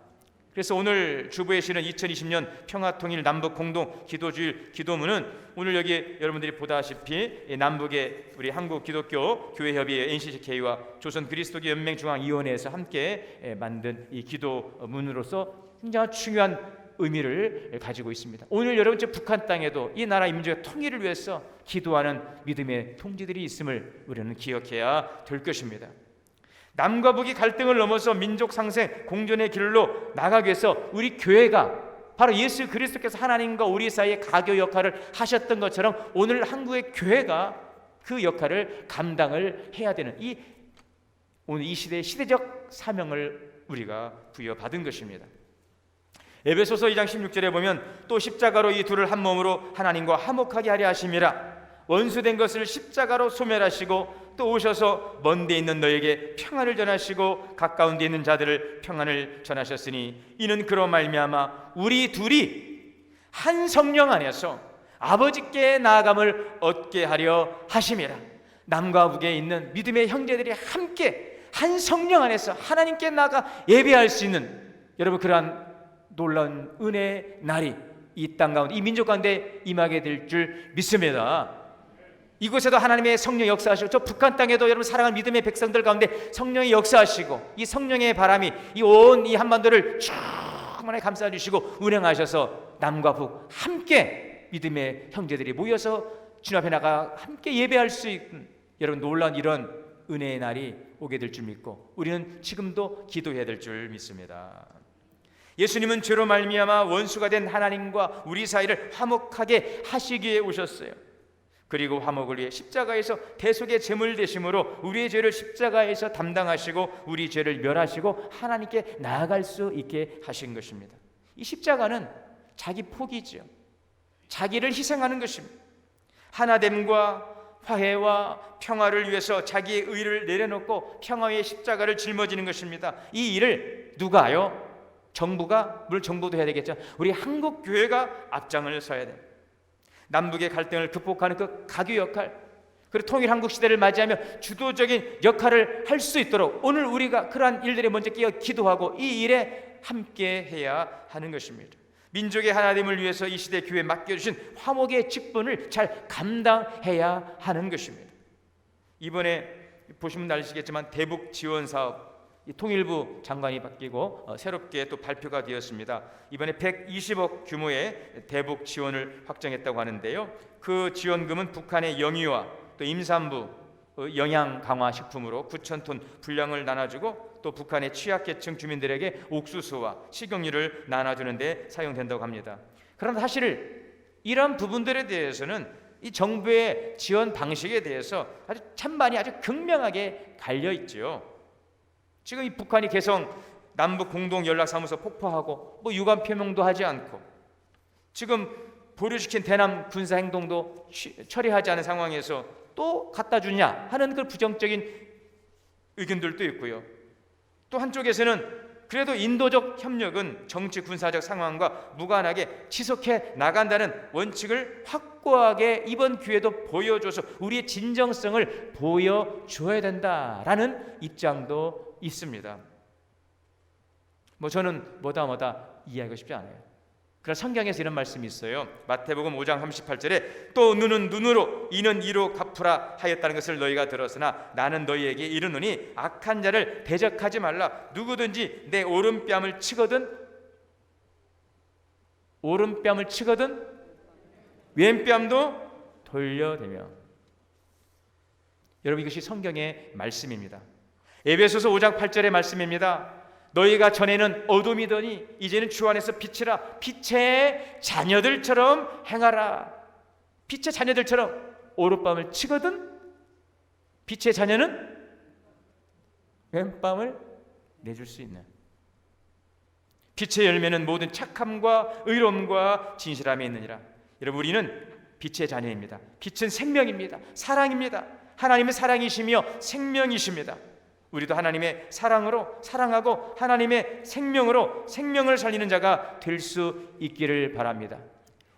그래서 오늘 주보에 실은 2020년 평화통일 남북 공동 기도주일 기도문은 오늘 여기 여러분들이 보다시피 남북의 우리 한국 기독교 교회협의회 NCCK와 조선 그리스도교 연맹 중앙위원회에서 함께 만든 이 기도문으로서 굉장히 중요한 의미를 가지고 있습니다. 오늘 여러분 저 북한 땅에도 이 나라 민족의 통일을 위해서 기도하는 믿음의 통지들이 있음을 우리는 기억해야 될 것입니다. 남과 북이 갈등을 넘어서 민족 상생 공존의 길로 나가기 위해서 우리 교회가 바로 예수 그리스도께서 하나님과 우리 사이의 가교 역할을 하셨던 것처럼 오늘 한국의 교회가 그 역할을 감당을 해야 되는 오늘 이 시대의 시대적 사명을 우리가 부여받은 것입니다. 에베소서 2장 16절에 보면 또 십자가로 이 둘을 한 몸으로 하나님과 화목하게 하려 하심이라. 원수된 것을 십자가로 소멸하시고 또 오셔서 먼 데 있는 너에게 평안을 전하시고 가까운 데 있는 자들을 평안을 전하셨으니 이는 그로 말미암아 우리 둘이 한 성령 안에서 아버지께 나아감을 얻게 하려 하심이라. 남과 북에 있는 믿음의 형제들이 함께 한 성령 안에서 하나님께 나아가 예배할 수 있는 여러분 그러한 놀라운 은혜의 날이 이 땅 가운데 이 민족 가운데 임하게 될 줄 믿습니다. 이곳에도 하나님의 성령 역사하시고 저 북한 땅에도 여러분 사랑하는 믿음의 백성들 가운데 성령이 역사하시고 이 성령의 바람이 이 한반도를 충만히 감싸주시고 운행하셔서 남과 북 함께 믿음의 형제들이 모여서 주님 앞에 나가 함께 예배할 수 있는 여러분 놀라운 이런 은혜의 날이 오게 될 줄 믿고 우리는 지금도 기도해야 될 줄 믿습니다. 예수님은 죄로 말미암아 원수가 된 하나님과 우리 사이를 화목하게 하시기 위해 오셨어요. 그리고 화목을 위해 십자가에서 대속의 제물 되심으로 우리의 죄를 십자가에서 담당하시고 우리 죄를 멸하시고 하나님께 나아갈 수 있게 하신 것입니다. 이 십자가는 자기 포기죠. 자기를 희생하는 것입니다. 하나됨과 화해와 평화를 위해서 자기의 의를 내려놓고 평화의 십자가를 짊어지는 것입니다. 이 일을 누가요? 정부가, 물론 정부도 해야 되겠죠. 우리 한국 교회가 앞장을 서야 됩니다. 남북의 갈등을 극복하는 그 가교 역할, 그리고 통일 한국 시대를 맞이하며 주도적인 역할을 할 수 있도록 오늘 우리가 그러한 일들에 먼저 끼어 기도하고 이 일에 함께 해야 하는 것입니다. 민족의 하나됨을 위해서 이 시대 교회에 맡겨주신 화목의 직분을 잘 감당해야 하는 것입니다. 이번에 보시면 아시겠지만 대북 지원 사업 통일부 장관이 바뀌고 새롭게 또 발표가 되었습니다. 이번에 120억 규모의 대북 지원을 확정했다고 하는데요. 그 지원금은 북한의 영유아 또 임산부 영양 강화 식품으로 9,000톤 분량을 나눠주고 또 북한의 취약계층 주민들에게 옥수수와 식용유를 나눠주는 데 사용된다고 합니다. 그런데 사실 이런 부분들에 대해서는 이 정부의 지원 방식에 대해서 아주 찬반이 아주 극명하게 갈려 있죠. 지금 이 북한이 개성 남북 공동 연락사무소 폭파하고 유감 표명도 하지 않고 지금 보류시킨 대남 군사 행동도 처리하지 않은 상황에서 또 갖다 주냐 하는 그 부정적인 의견들도 있고요. 또 한쪽에서는 그래도 인도적 협력은 정치 군사적 상황과 무관하게 지속해 나간다는 원칙을 확고하게 이번 기회도 보여줘서 우리의 진정성을 보여줘야 된다라는 입장도 있습니다. 저는 뭐다 이해하고 싶지 않아요. 그러나 성경에서 이런 말씀이 있어요. 마태복음 5장 38절에 또 눈은 눈으로 이는 이로 갚으라 하였다는 것을 너희가 들었으나 나는 너희에게 이르노니 악한 자를 대적하지 말라. 누구든지 내 오른뺨을 치거든 왼뺨도 돌려대며. 여러분 이것이 성경의 말씀입니다. 에베소서 5장 8절의 말씀입니다. 너희가 전에는 어둠이더니 이제는 주 안에서 빛이라. 빛의 자녀들처럼 행하라. 빛의 자녀들처럼 오른뺨을 치거든 빛의 자녀는 왼뺨을 내줄 수 있는. 빛의 열매는 모든 착함과 의로움과 진실함에 있느니라. 여러분 우리는 빛의 자녀입니다. 빛은 생명입니다. 사랑입니다. 하나님의 사랑이시며 생명이십니다. 우리도 하나님의 사랑으로 사랑하고 하나님의 생명으로 생명을 살리는 자가 될 수 있기를 바랍니다.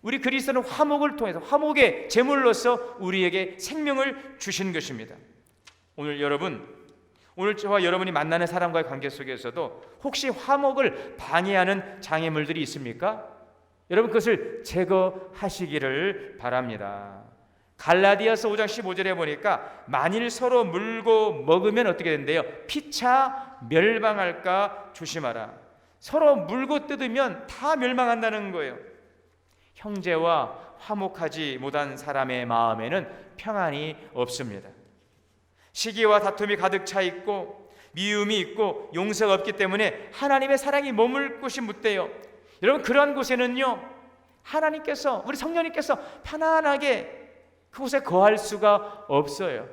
우리 그리스도는 화목을 통해서 화목의 제물로서 우리에게 생명을 주신 것입니다. 오늘 저와 여러분이 만나는 사람과의 관계 속에서도 혹시 화목을 방해하는 장애물들이 있습니까? 여러분 그것을 제거하시기를 바랍니다. 갈라디아서 5장 15절에 보니까 만일 서로 물고 먹으면 어떻게 된대요? 피차 멸망할까 조심하라. 서로 물고 뜯으면 다 멸망한다는 거예요. 형제와 화목하지 못한 사람의 마음에는 평안이 없습니다. 시기와 다툼이 가득 차 있고 미움이 있고 용서가 없기 때문에 하나님의 사랑이 머물 곳이 묻대요. 여러분, 그러한 곳에는요, 하나님께서, 우리 성령님께서 편안하게 그곳에 거할 수가 없어요.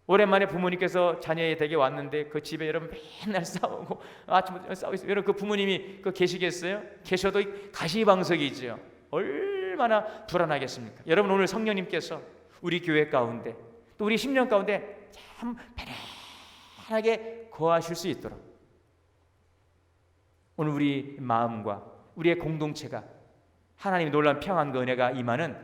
오랜만에 부모님께서 자녀의 댁에 왔는데 그 집에 여러분 맨날 싸우고 아침부터 싸우고 있어요. 여러분, 그 부모님이 계시겠어요? 계셔도 가시방석이죠. 얼마나 불안하겠습니까? 여러분, 오늘 성령님께서 우리 교회 가운데 또 우리 10년 가운데 참 편안하게 거하실 수 있도록 오늘 우리 마음과 우리의 공동체가 하나님의 놀라운 평안과 은혜가 임하는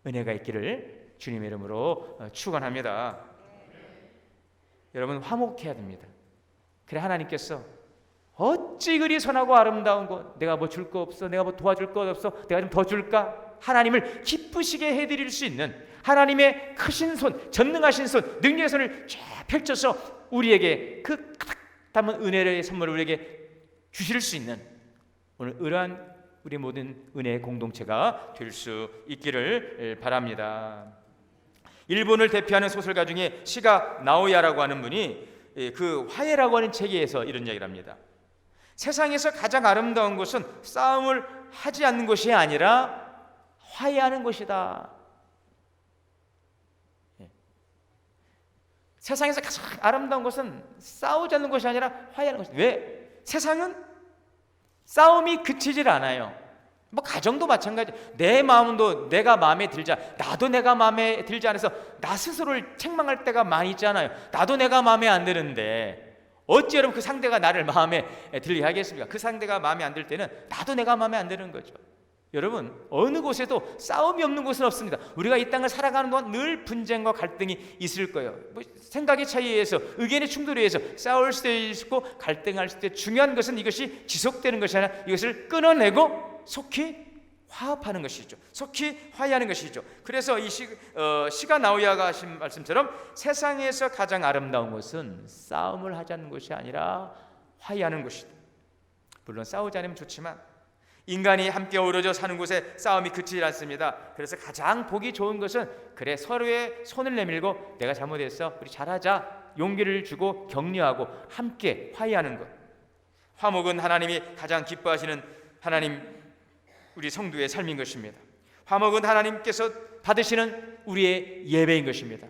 은혜가 있기를 주님의 이름으로 축원합니다. 여러분, 화목해야 됩니다. 그래 하나님께서 어찌 그리 선하고 아름다운 것, 내가 뭐 줄 거 없어, 내가 뭐 도와줄 것 없어, 내가 좀 더 줄까? 하나님을 기쁘시게 해드릴 수 있는 하나님의 크신 손, 전능하신 손, 능력의 손을 쫙 펼쳐서 우리에게 그 가득 담은 은혜의 선물을 우리에게 주실 수 있는 오늘 이러한 우리 모든 은혜의 공동체가 될 수 있기를 바랍니다. 일본을 대표하는 소설가 중에 시가 나오야라고 하는 분이 그 화해라고 하는 책에서 이런 이야기를 합니다. 세상에서 가장 아름다운 것은 싸움을 하지 않는 것이 아니라 화해하는 것이다. 세상에서 가장 아름다운 것은 싸우지 않는 것이 아니라 화해하는 것이다. 왜? 세상은 싸움이 그치질 않아요. 뭐 가정도 마찬가지. 내 마음도 내가 마음에 들지 나도 내가 마음에 들지 않아서 나 스스로를 책망할 때가 많이 있잖아요. 나도 내가 마음에 안 드는데 어찌 여러분 그 상대가 나를 마음에 들게 하겠습니까? 그 상대가 마음에 안 들 때는 나도 내가 마음에 안 드는 거죠. 여러분, 어느 곳에도 싸움이 없는 곳은 없습니다. 우리가 이 땅을 살아가는 동안 늘 분쟁과 갈등이 있을 거예요. 뭐 생각의 차이에 의해서, 의견의 충돌에 의해서 싸울 수도 있고 갈등할 수도 있고, 중요한 것은 이것이 지속되는 것이 아니라 이것을 끊어내고 속히 화합하는 것이죠. 속히 화해하는 것이죠. 그래서 이 시가 나오야가 하신 말씀처럼 세상에서 가장 아름다운 것은 싸움을 하지 않는 것이 아니라 화해하는 것이다. 물론 싸우지 않으면 좋지만 인간이 함께 어우러져 사는 곳에 싸움이 그치지 않습니다. 그래서 가장 보기 좋은 것은 그래 서로의 손을 내밀고 내가 잘못했어, 우리 잘하자, 용기를 주고 격려하고 함께 화해하는 것. 화목은 하나님이 가장 기뻐하시는 하나님 우리 성도의 삶인 것입니다. 화목은 하나님께서 받으시는 우리의 예배인 것입니다.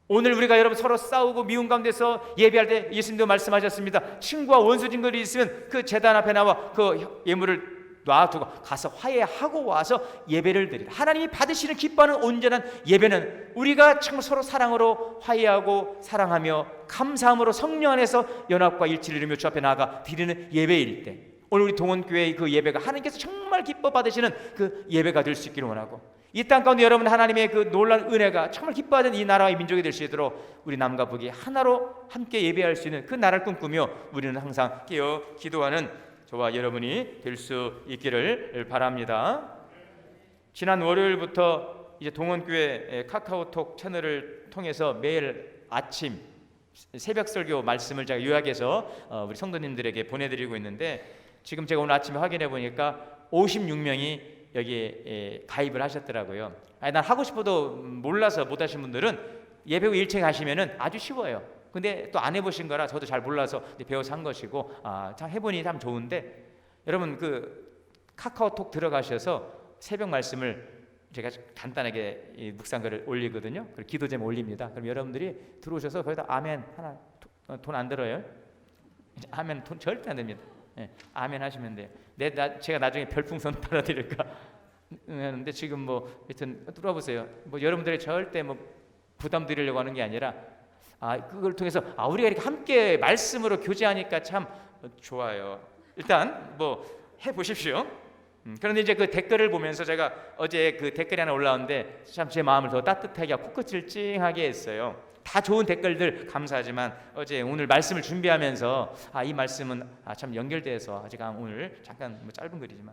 오늘 우리가 여러분 서로 싸우고 미운 가운데서 예배할 때 예수님도 말씀하셨습니다. 친구와 원수 진거리 있으면 그 제단 앞에 나와 그 예물을 놔두고 가서 화해하고 와서 예배를 드리라. 하나님이 받으시는 기뻐하는 온전한 예배는 우리가 정말 서로 사랑으로 화해하고 사랑하며 감사함으로 성령 안에서 연합과 일치를 이루며 주 앞에 나아가 드리는 예배일 때, 오늘 우리 동원교회의 그 예배가 하나님께서 정말 기뻐 받으시는 그 예배가 될 수 있기를 원하고, 이 땅 가운데 여러분 하나님의 그 놀라운 은혜가 정말 기뻐하는 이 나라와 이 민족이 될 수 있도록 우리 남과 북이 하나로 함께 예배할 수 있는 그 나라를 꿈꾸며 우리는 항상 깨어 기도하는 저와 여러분이 될 수 있기를 바랍니다. 지난 월요일부터 이제 동원교회 카카오톡 채널을 통해서 매일 아침 새벽 설교 말씀을 제가 요약해서 우리 성도님들에게 보내드리고 있는데, 지금 제가 오늘 아침에 확인해 보니까 56명이 여기에 가입을 하셨더라고요. 난 하고 싶어도 몰라서 못 하신 분들은 예배 후 일찍 하시면은 아주 쉬워요. 근데 또 안 해보신 거라 저도 잘 몰라서 배워서 한 것이고, 참 해보니 참 좋은데, 여러분 그 카카오톡 들어가셔서 새벽 말씀을 제가 간단하게 묵상글을 올리거든요. 그리고 기도 제목 올립니다. 그럼 여러분들이 들어오셔서 거기다 아멘 하나, 돈 안 들어요? 아멘 돈 절대 안 됩니다. 네, 아멘 하시면 돼요. 제가 나중에 별풍선 달아드릴까 하는데, 지금 뭐 하여튼 들어보세요. 뭐 여러분들이 절대 뭐 부담 드리려고 하는 게 아니라, 그걸 통해서 우리가 이렇게 함께 말씀으로 교제하니까 참 좋아요. 일단 뭐 해보십시오. 그런데 이제 그 댓글을 보면서 제가 어제 그 댓글이 하나 올라왔는데 참 제 마음을 더 따뜻하게 하고 코끝을 찡하게 했어요. 다 좋은 댓글들 감사하지만 오늘 말씀을 준비하면서 이 말씀은 참 연결돼서 제가 오늘 잠깐 뭐 짧은 글이지만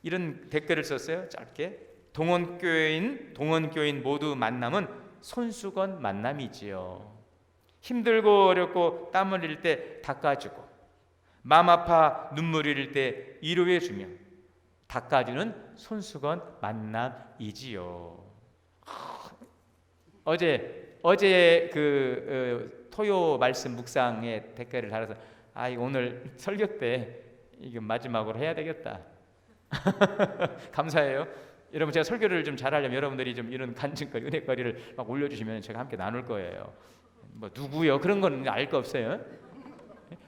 이런 댓글을 썼어요. 짧게. 동원교인 모두 만남은 손수건 만남이지요. 힘들고 어렵고 땀 흘릴 때 닦아주고 마음 아파 눈물 흘릴 때 위로해 주며 닦아주는 손수건 만남이지요. 어제 토요 말씀 묵상의 댓글을 달아서 이거 오늘 설교 때 이게 마지막으로 해야 되겠다. 감사해요. 여러분, 제가 설교를 좀 잘하려면 여러분들이 좀 이런 간증거리, 은혜거리를 막 올려주시면 제가 함께 나눌 거예요. 뭐 누구요? 그런 건 알 거 없어요.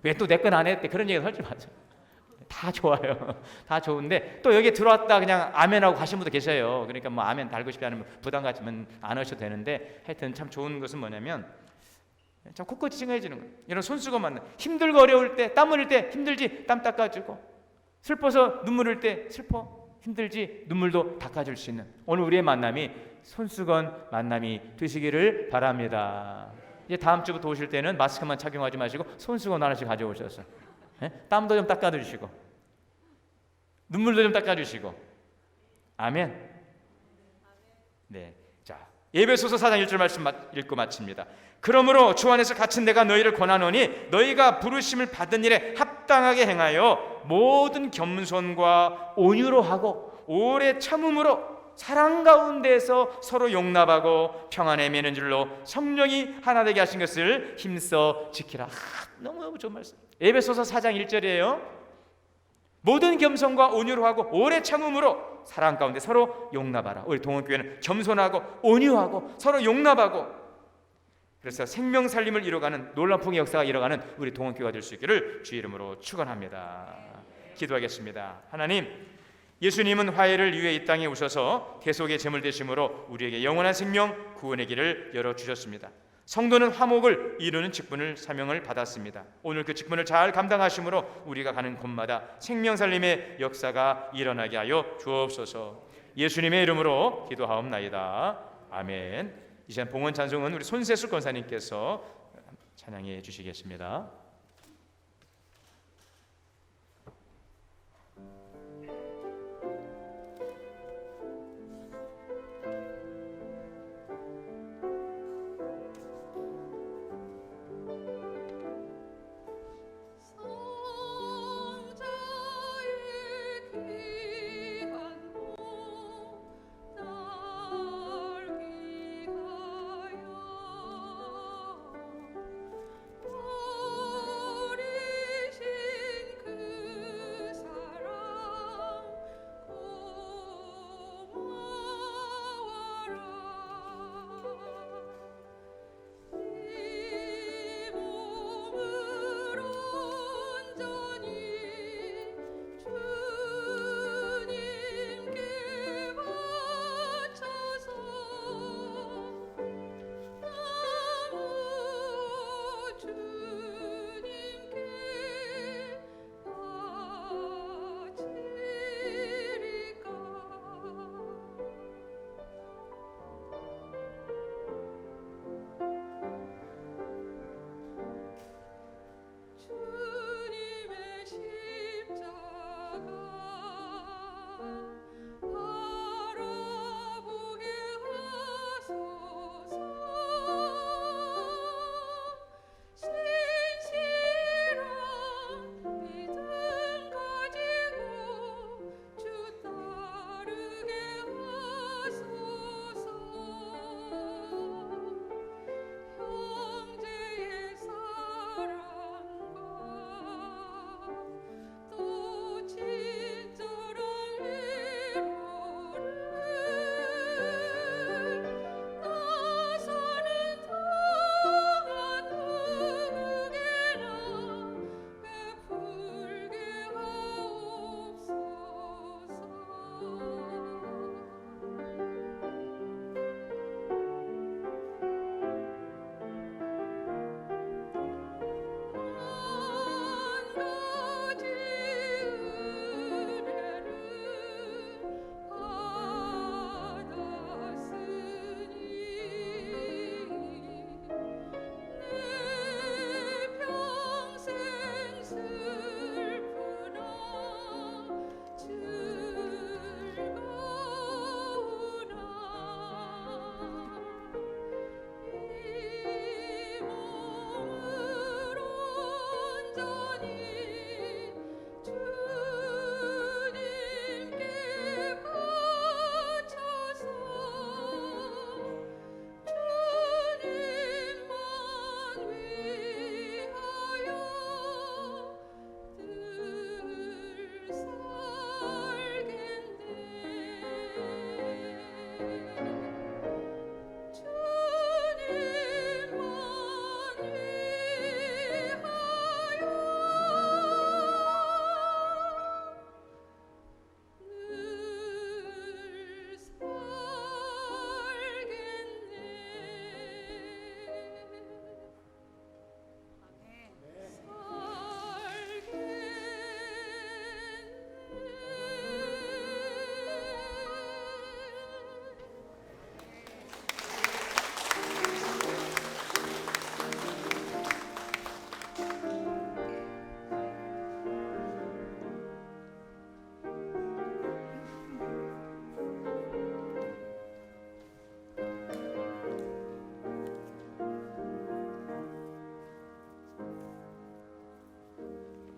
왜 또 내 건 안 했대? 그런 얘기 하지 마세요. 다 좋아요. 다 좋은데 또 여기 들어왔다 그냥 아멘하고 가신 분도 계셔요. 그러니까 뭐 아멘 달고 싶지 않으면 부담 가지면 안 하셔도 되는데, 하여튼 참 좋은 것은 뭐냐면 참 곳곳이 칭해지는 거예요. 이런 손수건 만나. 힘들고 어려울 때, 땀 흘릴 때 힘들지 땀 닦아주고, 슬퍼서 눈물 흘릴 때 슬퍼 힘들지 눈물도 닦아줄 수 있는 오늘 우리의 만남이 손수건 만남이 되시기를 바랍니다. 이제 다음 주부터 오실 때는 마스크만 착용하지 마시고 손수건 하나씩 가져오셔서 땀도 좀 닦아주시고 눈물도 좀 닦아주시고. 아멘. 네, 자 에베소서 4장 1절 말씀 읽고 마칩니다. 그러므로 주 안에서 갇힌 내가 너희를 권하노니 너희가 부르심을 받은 일에 합당하게 행하여 모든 겸손과 온유로 하고 오래 참음으로 사랑 가운데서 서로 용납하고 평안에 매는 줄로 성령이 하나 되게 하신 것을 힘써 지키라. 너무너무 좋은 말씀. 에베소서 4장 1절이에요. 모든 겸손과 온유로 하고 오래 참음으로 사랑 가운데 서로 용납하라. 우리 동원교회는 겸손하고 온유하고 서로 용납하고, 그래서 생명 살림을 이뤄가는 놀라운 풍의 역사가 이뤄가는 우리 동원교회가 될 수 있기를 주의 이름으로 축원합니다. 기도하겠습니다. 하나님, 예수님은 화해를 위해 이 땅에 오셔서 대속의 제물 되심으로 우리에게 영원한 생명 구원의 길을 열어주셨습니다. 성도는 화목을 이루는 직분을 사명을 받았습니다. 오늘 그 직분을 잘 감당하심으로 우리가 가는 곳마다 생명 살림의 역사가 일어나게 하여 주옵소서. 예수님의 이름으로 기도하옵나이다. 아멘. 이 시간 봉헌 찬송은 우리 손세수 권사님께서 찬양해 주시겠습니다. 날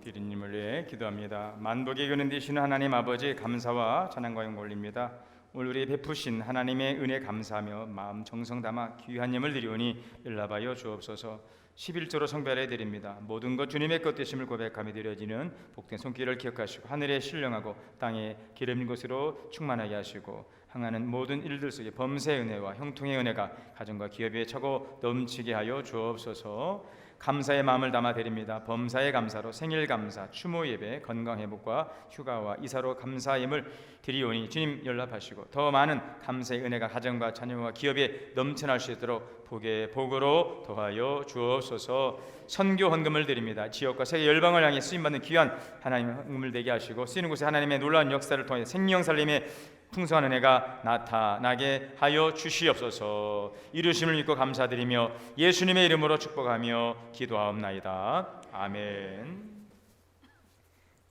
디리님을 위해 기도합니다. 만복의 근원 되시는 하나님 아버지, 감사와 찬양과 영광 올립니다. 오늘 우리 베푸신 하나님의 은혜 감사하며 마음 정성 담아 귀한 예물 드리오니 연락하여 주옵소서. 11조로 성별해 드립니다. 모든 것 주님의 것 되심을 고백하며 드려지는 복된 손길을 기억하시고 하늘에 신령하고 땅에 기름진 곳으로 충만하게 하시고 행하는 모든 일들 속에 범사의 은혜와 형통의 은혜가 가정과 기업에 차고 넘치게 하여 주옵소서. 감사의 마음을 담아 드립니다. 범사의 감사로 생일 감사, 추모 예배, 건강 회복과 휴가와 이사로 감사 예물 드리오니 주님 연락하시고 더 많은 감사의 은혜가 가정과 자녀와 기업에 넘쳐날 수 있도록 복의 복으로 더하여 주옵소서. 선교 헌금을 드립니다. 지역과 세계 열방을 향해 쓰임받는 귀한 하나님의 헌금을 되게 하시고 쓰이는 곳에 하나님의 놀라운 역사를 통해 생명 살림의 풍성한 은혜가 나타나게 하여 주시옵소서. 이루심을 믿고 감사드리며 예수님의 이름으로 축복하며 기도하옵나이다. 아멘.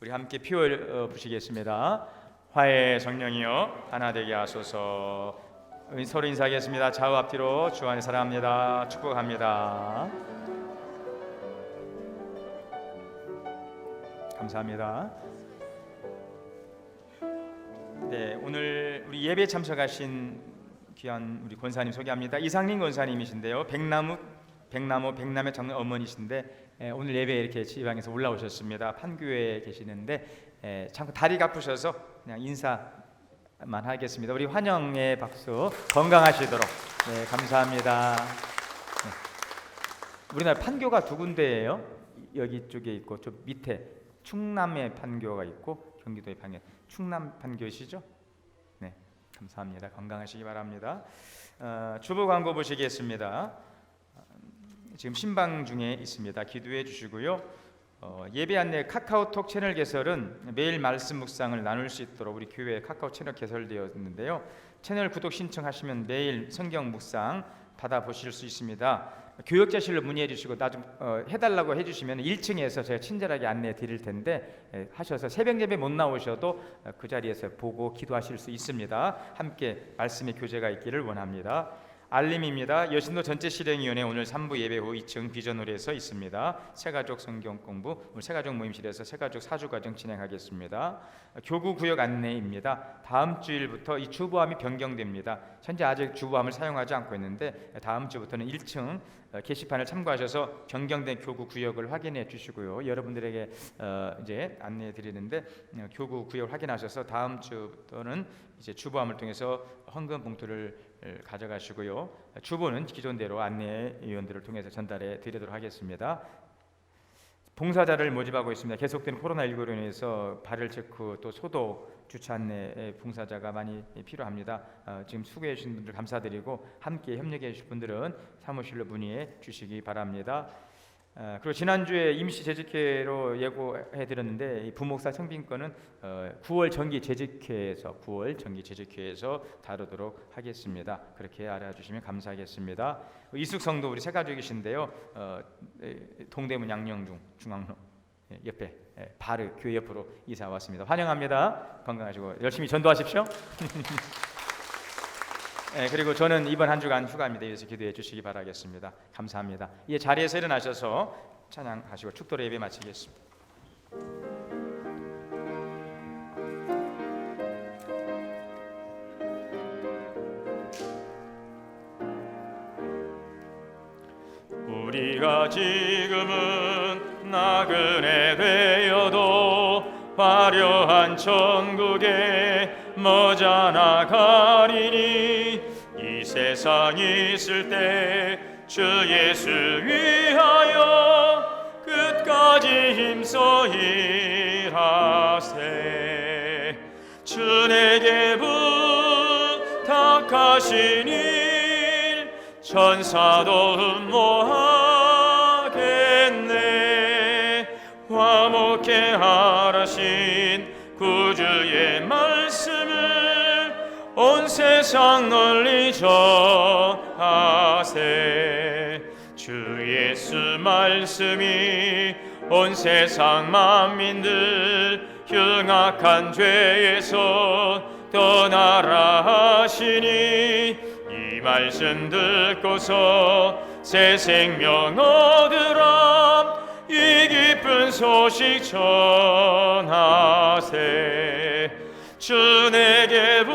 우리 함께 피를 부시겠습니다. 화해 성령이여 하나 되게 하소서. 서로 인사하겠습니다. 좌우 앞뒤로 주 안에 사랑합니다. 축복합니다. 감사합니다. 네, 오늘 우리 예배 참석하신 귀한 우리 권사님 소개합니다. 이상림 권사님이신데요. 백남의 장로 어머니신데 오늘 예배에 이렇게 지방에서 올라오셨습니다. 판교에 계시는데 참 다리가 아프셔서 그냥 인사만 하겠습니다. 우리 환영의 박수. 건강하시도록. 네, 감사합니다. 네. 우리나라 판교가 두 군데예요. 여기 쪽에 있고 저 밑에 충남의 판교가 있고 경기도의 판교. 충남 판교시죠? 네, 감사합니다. 건강하시기 바랍니다. 주보 광고 보시겠습니다. 지금 신방 중에 있습니다. 기도해 주시고요. 예배 안내 카카오톡 채널 개설은 매일 말씀 묵상을 나눌 수 있도록 우리 교회 카카오 채널 개설되었는데요. 채널 구독 신청하시면 매일 성경 묵상 받아보실 수 있습니다. 교역자실로 문의해 주시고 나 좀 해달라고 해주시면 1층에서 제가 친절하게 안내해 드릴 텐데 하셔서 새벽 예배 못 나오셔도 그 자리에서 보고 기도하실 수 있습니다. 함께 말씀의 교제가 있기를 원합니다. 알림입니다. 여신도 전체 실행위원회 오늘 3부 예배 후 2층 비전홀에서 있습니다. 새가족 성경 공부, 오늘 새가족 모임실에서 새가족 사주과정 진행하겠습니다. 교구 구역 안내입니다. 다음 주일부터 이 주보함이 변경됩니다. 현재 아직 주보함을 사용하지 않고 있는데 다음 주부터는 1층 게시판을 참고하셔서 변경된 교구 구역을 확인해 주시고요. 여러분들에게 이제 안내해 드리는데 교구 구역 확인하셔서 다음 주부터는 이제 주보함을 통해서 헌금 봉투를 가져가시고요. 주보는 기존대로 안내위원들을 통해서 전달해 드리도록 하겠습니다. 봉사자를 모집하고 있습니다. 계속되는 코로나19로 인해서 발열 체크 또 소독 주차 안내 봉사자가 많이 필요합니다. 지금 수고해 주신 분들 감사드리고 함께 협력해 주실 분들은 사무실로 문의해 주시기 바랍니다. 그리고 지난주에 임시 재직회로 예고해 드렸는데 이 부목사 청빙권은 9월 정기 재직회에서 다루도록 하겠습니다. 그렇게 알아주시면 감사하겠습니다. 이숙성도 우리 새가족이신데요. 동대문 양영중 중앙로 옆에 바르 교회 옆으로 이사 왔습니다. 환영합니다. 건강하시고 열심히 전도하십시오. 네, 그리고 저는 이번 한 주간 휴가입니다. 그래서 기도해 주시기 바라겠습니다. 감사합니다. 이 자리에서 일어나셔서 찬양하시고 축도로 예배 마치겠습니다. 우리가 지금은 나그네 되어도 화려한 천국에 머지않아 가리니 이 세상 있을 때 주 예수 위하여 끝까지 힘써 일하세. 주 내게 부탁하신 일 천사도 흠모하겠네. 화목해 하라신 구주의 말씀을 온 세상 널리 전하세. 주 예수 말씀이 온 세상 만민들 흉악한 죄에서 떠나라 하시니 이 말씀 듣고서 새 생명 얻으라. 이 깊은 기쁜 소식 전하세. 주 내게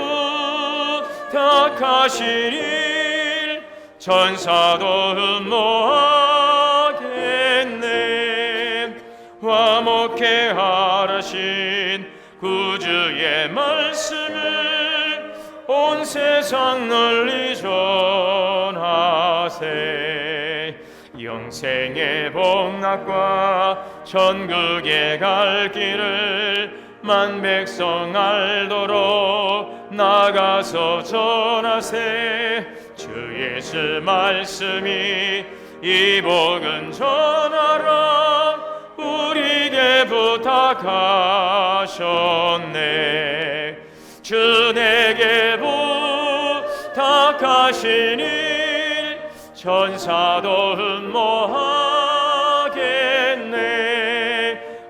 부탁하신 일 전사도 흠모하겠네. 화목해 하라신 구주의 말씀을 온 세상 널리 전하세. 영생의 복락과 천국에 갈 길을 만 백성 알도록 나가서 전하세. 주 예수 말씀이 이 복은 전하라 우리에게 부탁하셨네. 주 내게 부탁하신 일 전사도 흠모하겠네.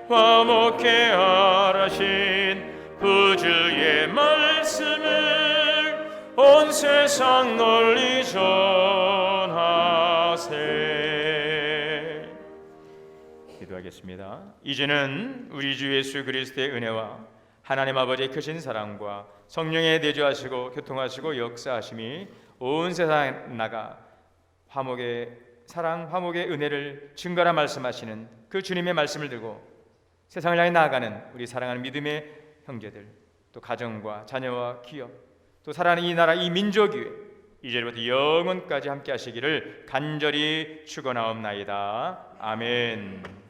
화목해 하라신 구주의 말씀을 온 세상 널리 전하세. 기도하겠습니다. 이제는 우리 주 예수 그리스도의 은혜와 하나님 아버지의 크신 사랑과 성령의 내주하시고 교통하시고 역사하심이 온 세상에 나가 화목의 사랑, 화목의 은혜를 증거라 말씀하시는 그 주님의 말씀을 들고 세상을 향해 나아가는 우리 사랑하는 믿음의 형제들, 또 가정과 자녀와 기업, 또 사랑하는 이 나라 이 민족 위에 이제부터 영원까지 함께 하시기를 간절히 축원하옵나이다. 아멘.